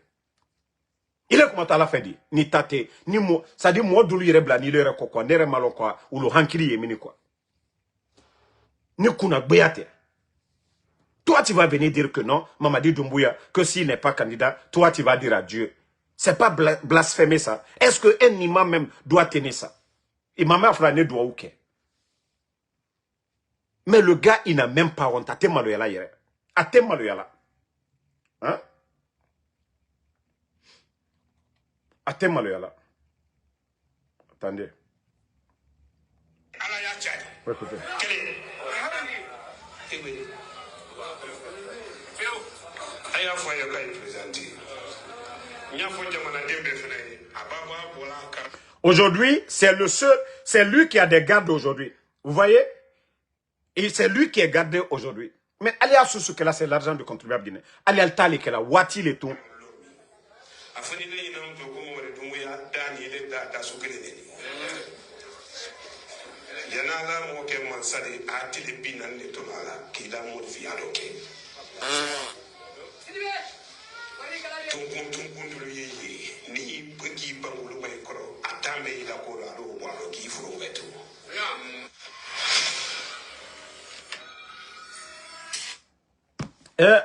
ni tate ni mo ça dit mo dulu yere bla ni le re kokwa nere malo kwa ulo hankiri yemini kwa ni kuna gbeate. Toi tu vas venir dire que non Mamadi Doumbouya que s'il n'est pas candidat toi tu vas dire à Dieu. C'est pas blasphémer ça. Est-ce qu'un imam même doit tenir ça? Imam Afrané doit ou okay. Mais le gars, il n'a même pas honte. Ate maloyala yere. Ate maloyala. Hein? Ate maloyala. Attendez. Écoutez. Aujourd'hui, c'est lui qui a des gardes aujourd'hui. Vous voyez? Et c'est lui qui est gardé aujourd'hui. Mais allez à ce que là, c'est l'argent du contribuable guinéen. Allez à l'Tali que là, Wati les tout.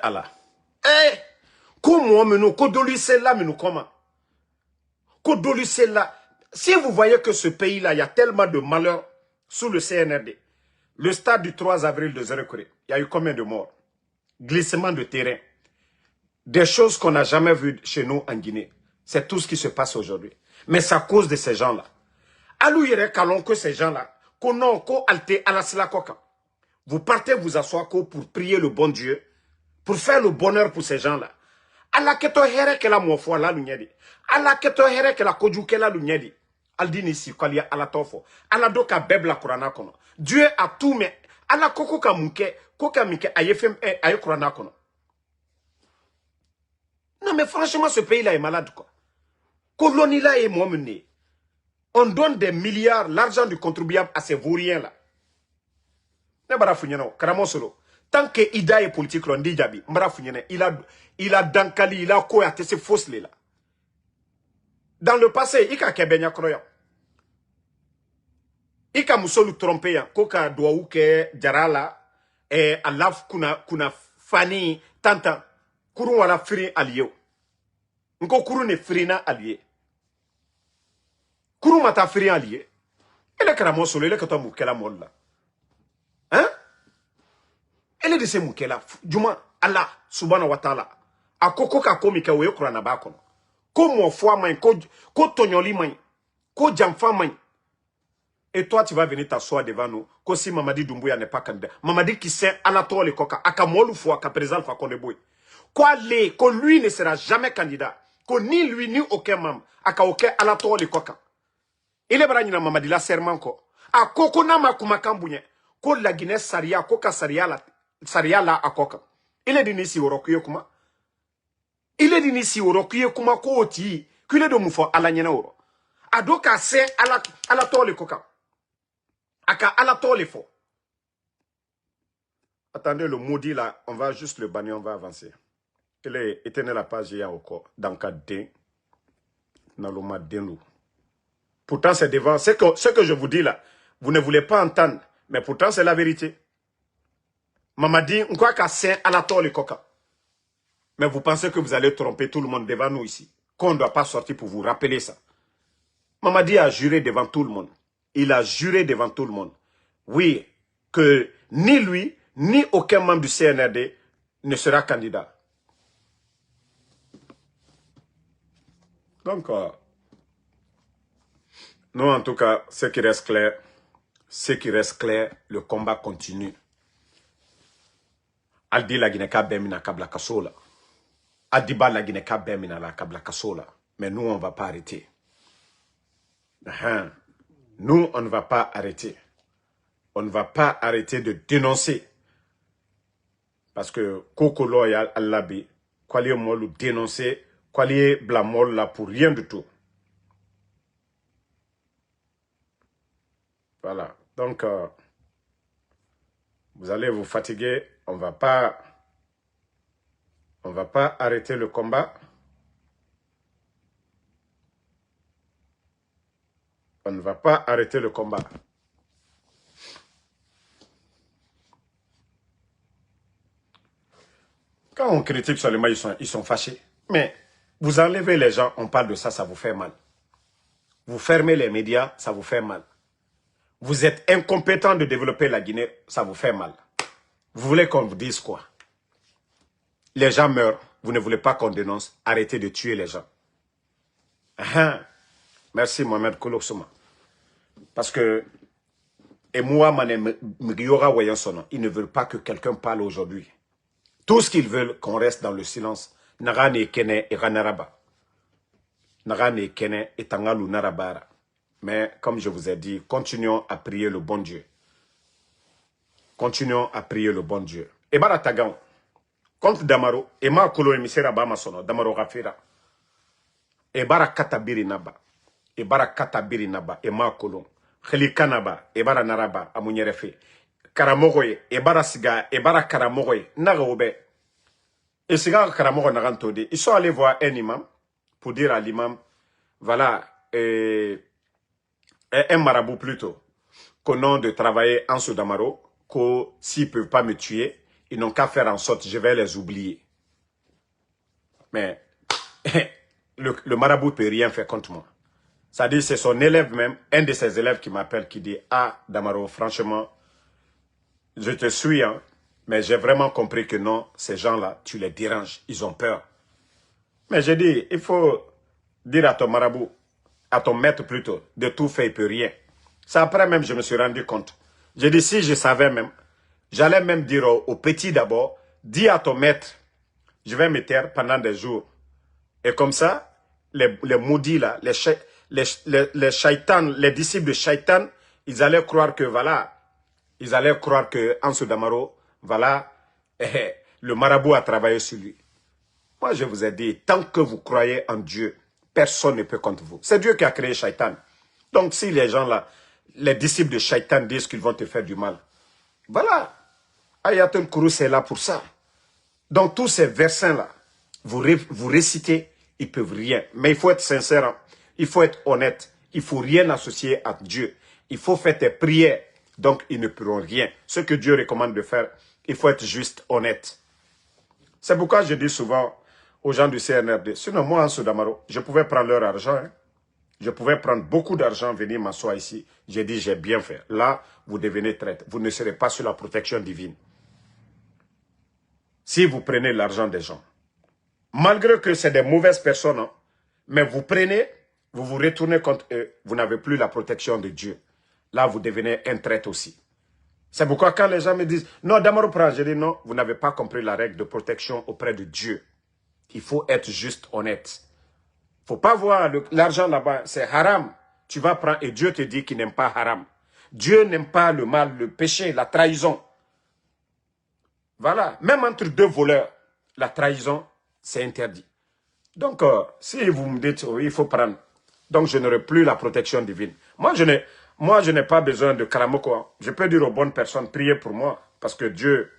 Allah. Comment nous, là, mais nous comment? Là. Si vous voyez que ce pays-là, il y a tellement de malheurs sous le CNRD, le stade du 3 avril de Zérekoré, il y a eu combien de morts? Glissement de terrain. Des choses qu'on n'a jamais vues chez nous en Guinée. C'est tout ce qui se passe aujourd'hui. Mais c'est à cause de ces gens-là. Alou yere kalon que ces gens-là, qu'on non, qu'on alte à la sila koka. Vous partez vous asseoir pour prier le bon Dieu, pour faire le bonheur pour ces gens-là. Allah keto here ke la mofo la lunyedi. Allah keto here ke la koju ke la lunyedi. Aldini si kwalia ala tofo. Allah doka bebla Qur'ana kono. Dieu a tout mais Allah koko ka munke, koka minke ayefem aye Qur'ana kono. Non mais franchement ce pays-là est malade quoi. Colonie là est mené. On donne des milliards, l'argent du contribuable à ces vauriens-là. Tant que Ida est politique, il a dankali, il a quoi, c'est fausse là. Dans le passé, il a kebenya kroya. Il a musolu trompé, koka douauke jarala, et alaf kuna fani tanta, kuru wala fri allié. Nko kuru ne frina allié. Kuru mata fri allié. Il est carrément solo, il est que moukela molla. Hein? Elle est de ces moukela. Juma, Allah, subhanahu wa ta'ala. A koko ka komi ka weye kurana bakono. Ko mo fwa main, ko tonyoli main, ko jamfa main. Et toi, tu vas venir t'asseoir devant nous. Ko si Mamadi Doumbouya n'est pas candidat. Mamadi qui sait Anatole Koka, Akamolu fwa, ka président Fakoneboy. Quoi les, ko lui ne sera jamais candidat. Ko ni lui ni aucun membre. Aka aucun Anatole Koka. Il est brani na Mamadi la serment ko. A koko na makumakambunye. Ko la Guinée saria, koka saria la akoka. Il est dini si orokuye kuma. Il est dini si orokuye kuma ko oti. Kule do mufo ala nyena oro. Adoka se ala tole koka. Aka ala tole fo. Attendez le maudit là, on va juste le bannir, on va avancer. Il est éteint la page hier encore. Dans le cas d'un. Dans le mat d'un loup. Pourtant c'est devant. Ce que je vous dis là, vous ne voulez pas entendre. Mais pourtant, c'est la vérité. Mamadi, on croit qu'à Saint Anatole Koka. Mais vous pensez que vous allez tromper tout le monde devant nous ici. Qu'on ne doit pas sortir pour vous rappeler ça. Mamadi a juré devant tout le monde. Il a juré devant tout le monde. Oui, que ni lui, ni aucun membre du CNRD ne sera candidat. Donc, nous, en tout cas, ce qui reste clair, le combat continue. Aldi la Guinée-Ka Bemina Kabla Kasola. Adiba la Guinée-Ka Bemina la Kabla Kasola. Mais nous, on ne va pas arrêter. Nous, on ne va pas arrêter. On ne va pas arrêter de dénoncer. Parce que Kokolo et Allabi, quoi lié moi le dénoncer, quoi lié blamol là pour rien du tout. Voilà. Donc, vous allez vous fatiguer. On va pas arrêter le combat. On ne va pas arrêter le combat. Quand on critique seulement, ils sont fâchés. Mais vous enlevez les gens, on parle de ça, ça vous fait mal. Vous fermez les médias, ça vous fait mal. Vous êtes incompétent de développer la Guinée, ça vous fait mal. Vous voulez qu'on vous dise quoi? Les gens meurent, vous ne voulez pas qu'on dénonce, arrêtez de tuer les gens. Merci Mohamed Koloksoma. Parce que, et moi, ils ne veulent pas que quelqu'un parle aujourd'hui. Tout ce qu'ils veulent, qu'on reste dans le silence. Narane kene et ranaraba. Narane kene et tangalu narabara. Mais, comme je vous ai dit, continuons à prier le bon Dieu. Continuons à prier le bon Dieu. Et Baratagan, contre Damaro, et ma kolo emisera bama sono, Damaro Rafira. Et Barakatabiri naba. Et Barakatabiri naba, et ma kolo. Khelikanaba, et Baranaraba, amunyerefe. Karamogoye, et Barasiga, et Barakaramogoye, Nagaobe. Et Siga Karamogo Narantode. Ils sont allés voir un imam pour dire à l'imam, voilà, un marabout plutôt, qu'au nom de travailler en Soudamaro, que s'ils ne peuvent pas me tuer, ils n'ont qu'à faire en sorte, je vais les oublier. Mais le marabout ne peut rien faire contre moi. C'est-à-dire, c'est son élève même, un de ses élèves qui m'appelle, qui dit, ah, Damaro, franchement, je te suis, hein, mais j'ai vraiment compris que non, ces gens-là, tu les déranges, ils ont peur. Mais j'ai dit, il faut dire à ton marabout, à ton maître plutôt, de tout faire, il peut rien. C'est après même je me suis rendu compte. J'ai dit, si je savais même, j'allais même dire au petit d'abord, dis à ton maître, je vais me taire pendant des jours. Et comme ça, les maudits là, les shaitans, les disciples de Shaitan, ils allaient croire que voilà, ils allaient croire que Ansou Damaro, voilà, le marabout a travaillé sur lui. Moi, je vous ai dit, tant que vous croyez en Dieu, personne ne peut contre vous. C'est Dieu qui a créé Shaitan. Donc, si les gens là, les disciples de Shaitan disent qu'ils vont te faire du mal, voilà, Ayatul Kourous est là pour ça. Donc, tous ces versets là, vous récitez, ils ne peuvent rien. Mais il faut être sincère, hein. Il faut être honnête. Il ne faut rien associer à Dieu. Il faut faire tes prières. Donc, ils ne pourront rien. Ce que Dieu recommande de faire, il faut être juste honnête. C'est pourquoi je dis souvent aux gens du CNRD, sinon moi, en Soudamaro, je pouvais prendre leur argent. Hein. Je pouvais prendre beaucoup d'argent, venir m'asseoir ici. J'ai dit, j'ai bien fait. Là, vous devenez traître. Vous ne serez pas sur la protection divine. Si vous prenez l'argent des gens, malgré que c'est des mauvaises personnes, hein, mais vous prenez, vous vous retournez contre eux, vous n'avez plus la protection de Dieu. Là, vous devenez un traître aussi. C'est pourquoi quand les gens me disent, non, Damaro prend, je dis non, vous n'avez pas compris la règle de protection auprès de Dieu. Il faut être juste honnête. Il ne faut pas voir l'argent là-bas, c'est haram. Tu vas prendre et Dieu te dit qu'il n'aime pas haram. Dieu n'aime pas le mal, le péché, la trahison. Voilà, même entre deux voleurs, la trahison, c'est interdit. Donc, si vous me dites, oui, il faut prendre, donc je n'aurai plus la protection divine. Moi, je n'ai pas besoin de karamoko. Je peux dire aux bonnes personnes, priez pour moi, parce que Dieu,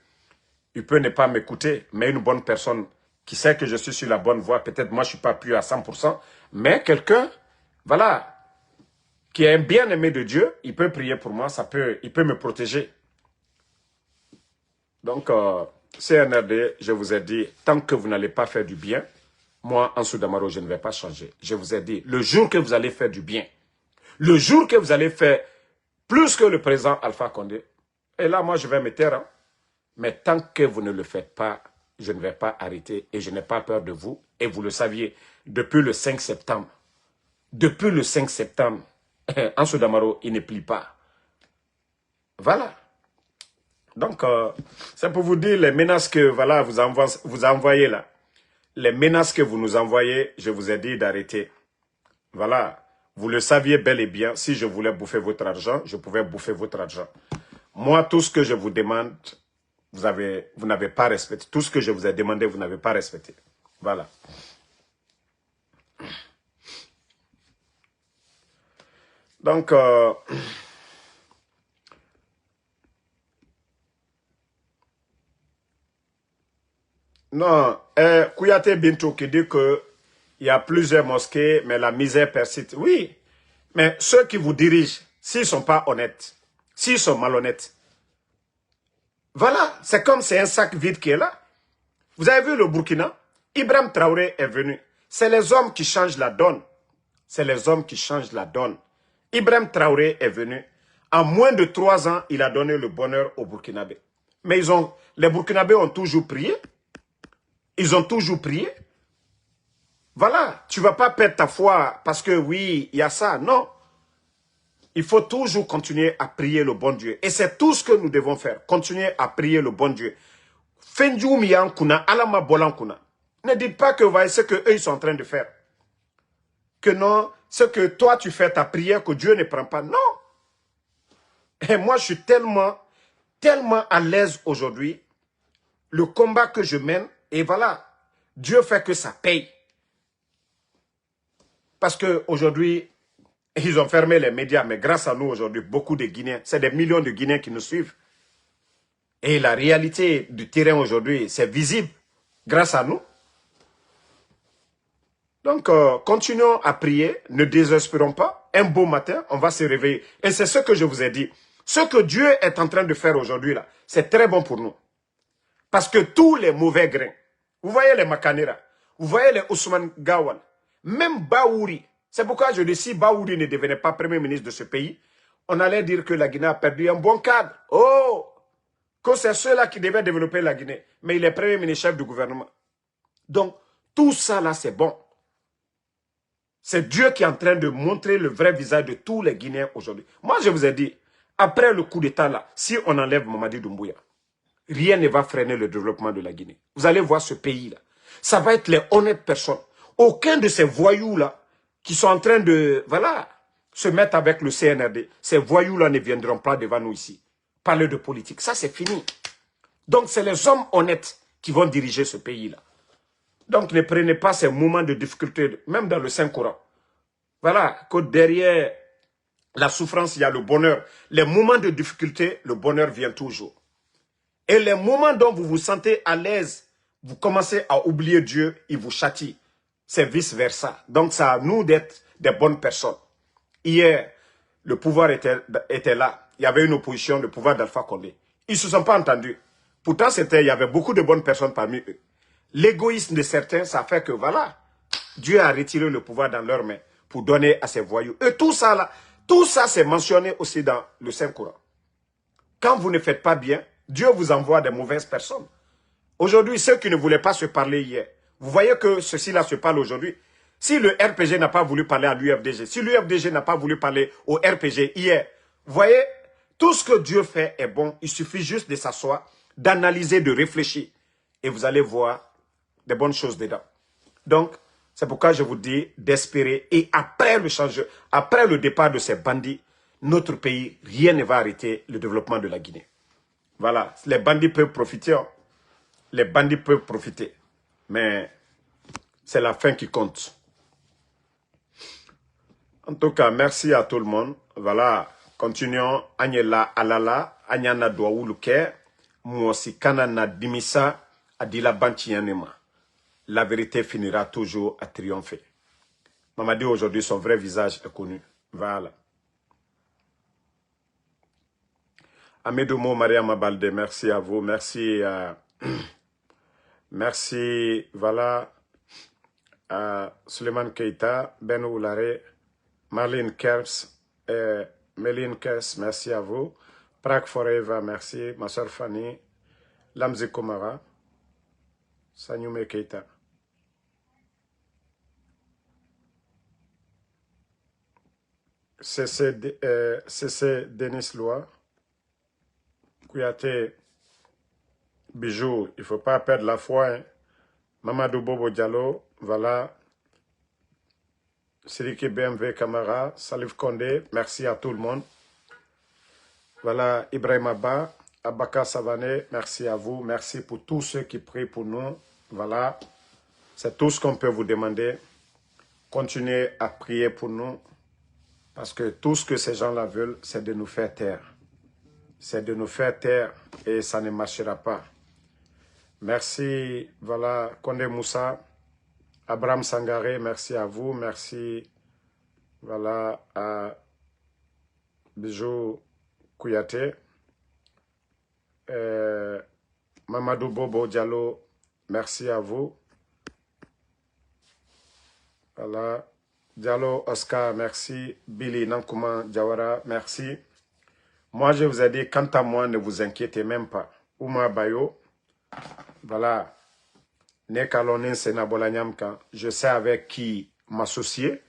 il peut ne pas m'écouter, mais une bonne personne qui sait que je suis sur la bonne voie, peut-être moi, je ne suis pas plus à 100%, mais quelqu'un, voilà, qui est un bien-aimé de Dieu, il peut prier pour moi, il peut me protéger. Donc, CNRD, je vous ai dit, tant que vous n'allez pas faire du bien, moi, Ansou Damaro, je ne vais pas changer. Je vous ai dit, le jour que vous allez faire du bien, le jour que vous allez faire plus que le président Alpha Condé, et là, moi, je vais me taire. Hein. Mais tant que vous ne le faites pas, je ne vais pas arrêter et je n'ai pas peur de vous. Et vous le saviez, depuis le 5 septembre, Ansou Damaro, il ne plie pas. Voilà. Donc, c'est pour vous dire les menaces que voilà, vous envoyez là. Les menaces que vous nous envoyez, je vous ai dit d'arrêter. Voilà. Vous le saviez bel et bien, si je voulais bouffer votre argent, je pouvais bouffer votre argent. Moi, tout ce que je vous demande, vous n'avez pas respecté. Tout ce que je vous ai demandé, vous n'avez pas respecté. Voilà. Donc, non, Kouyaté Bintou qui dit que il y a plusieurs mosquées, mais la misère persiste. Oui, mais ceux qui vous dirigent, s'ils ne sont pas honnêtes, s'ils sont malhonnêtes, voilà, c'est comme c'est un sac vide qui est là. Vous avez vu le Burkina? Ibrahim Traoré est venu. C'est les hommes qui changent la donne. C'est les hommes qui changent la donne. Ibrahim Traoré est venu. En moins de 3 ans, il a donné le bonheur aux Burkinabés. Mais les Burkinabés ont toujours prié. Ils ont toujours prié. Voilà, tu ne vas pas perdre ta foi parce que oui, il y a ça. Non. Il faut toujours continuer à prier le bon Dieu. Et c'est tout ce que nous devons faire. Continuer à prier le bon Dieu. Ne dites pas que voyez ce qu'eux ils sont en train de faire. Que non, ce que toi tu fais ta prière, que Dieu ne prend pas. Non. Et moi je suis tellement à l'aise aujourd'hui. Le combat que je mène, et voilà, Dieu fait que ça paye. Parce qu'aujourd'hui, ils ont fermé les médias, mais grâce à nous aujourd'hui, beaucoup de Guinéens, c'est des millions de Guinéens qui nous suivent. Et la réalité du terrain aujourd'hui, c'est visible grâce à nous. Donc, continuons à prier, ne désespérons pas. Un beau matin, on va se réveiller. Et c'est ce que je vous ai dit. Ce que Dieu est en train de faire aujourd'hui, là, c'est très bon pour nous. Parce que tous les mauvais grains, vous voyez les Makanera, vous voyez les Ousmane Gawal, même Baouri, c'est pourquoi je dis si Baouri ne devenait pas premier ministre de ce pays, on allait dire que la Guinée a perdu un bon cadre. Oh, que c'est ceux-là qui devaient développer la Guinée. Mais il est premier ministre chef du gouvernement. Donc, tout ça là, c'est bon. C'est Dieu qui est en train de montrer le vrai visage de tous les Guinéens aujourd'hui. Moi, je vous ai dit, après le coup d'État là, si on enlève Mamadi Doumbouya, rien ne va freiner le développement de la Guinée. Vous allez voir ce pays-là. Ça va être les honnêtes personnes. Aucun de ces voyous-là qui sont en train de, voilà, se mettre avec le CNRD, ces voyous-là ne viendront pas devant nous ici. Parler de politique, ça c'est fini. Donc c'est les hommes honnêtes qui vont diriger ce pays-là. Donc ne prenez pas ces moments de difficulté, même dans le Saint-Coran. Voilà, que derrière la souffrance, il y a le bonheur. Les moments de difficulté, le bonheur vient toujours. Et les moments dont vous vous sentez à l'aise, vous commencez à oublier Dieu, il vous châtie. C'est vice-versa. Donc, c'est à nous d'être des bonnes personnes. Hier, le pouvoir était là. Il y avait une opposition, le pouvoir d'Alpha Condé. Ils ne se sont pas entendus. Pourtant, il y avait beaucoup de bonnes personnes parmi eux. L'égoïsme de certains, ça fait que, voilà, Dieu a retiré le pouvoir dans leurs mains pour donner à ces voyous. Et tout ça, là, tout ça, c'est mentionné aussi dans le Saint-Coran. Quand vous ne faites pas bien, Dieu vous envoie des mauvaises personnes. Aujourd'hui, ceux qui ne voulaient pas se parler hier, vous voyez que ceci-là se parle aujourd'hui. Si le RPG n'a pas voulu parler à l'UFDG, si l'UFDG n'a pas voulu parler au RPG hier, vous voyez, tout ce que Dieu fait est bon. Il suffit juste de s'asseoir, d'analyser, de réfléchir. Et vous allez voir des bonnes choses dedans. Donc, c'est pourquoi je vous dis d'espérer. Et après le départ de ces bandits, notre pays, rien ne va arrêter le développement de la Guinée. Voilà, les bandits peuvent profiter. Les bandits peuvent profiter. Mais c'est la fin qui compte. En tout cas, merci à tout le monde. Voilà, continuons. Agnella Alala, Agnana Douaouluke, Mouossi Kanana Dimisa, Adila Bantiyanema. La vérité finira toujours à triompher. Mamadi aujourd'hui, son vrai visage est connu. Voilà. Amédoumo Maria Mabalde, merci à vous. Merci merci, voilà, à Suleiman Keita, Ben Oulare, Marlene Kers, Méline Kers, merci à vous. Prague Forever, merci. Ma soeur Fanny, Lamzi Komara, Sanyume Keita. CC Denis Loa, Kouyaté, Bijou, il ne faut pas perdre la foi. Hein. Mamadou Bobo Diallo, voilà. Siriki BMW Kamara, Salif Kondé, merci à tout le monde. Voilà, Ibrahim Abba, Abaka Savané, merci à vous. Merci pour tous ceux qui prient pour nous. Voilà, c'est tout ce qu'on peut vous demander. Continuez à prier pour nous. Parce que tout ce que ces gens-là veulent, c'est de nous faire taire. C'est de nous faire taire et ça ne marchera pas. Merci, voilà, Kondé Moussa, Abraham Sangaré, merci à vous. Merci, voilà, à Bijou Kouyaté. Mamadou Bobo Diallo, merci à vous. Voilà. Diallo Oscar, merci. Billy Nankouman Diawara, merci. Moi, je vous ai dit, quant à moi, ne vous inquiétez même pas. Ouma Bayo, voilà. Nekalonin Senabolanyamka, je sais avec qui m'associer.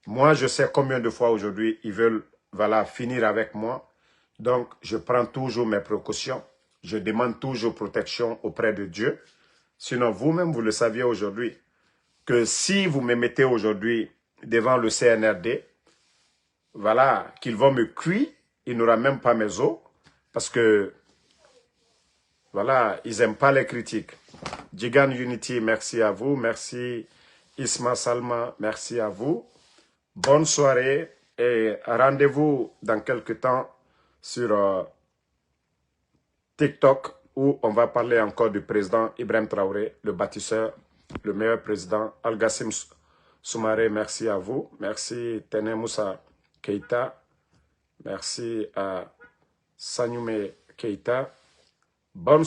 Moi, je sais combien de fois aujourd'hui ils veulent, voilà, finir avec moi. Donc, je prends toujours mes précautions. Je demande toujours protection auprès de Dieu. Sinon, vous-même, vous le saviez aujourd'hui, que si vous me mettez aujourd'hui devant le CNRD, voilà, qu'ils vont me cuire, il n'aura même pas mes os, parce que, voilà, ils n'aiment pas les critiques. Jigan Unity, merci à vous. Merci Isma Salma, merci à vous. Bonne soirée et rendez-vous dans quelques temps sur TikTok où on va parler encore du président Ibrahim Traoré, le bâtisseur, le meilleur président. Al-Gassim Soumaré, merci à vous. Merci Tene Moussa Keita. Merci à Sanyume Keita. Bonne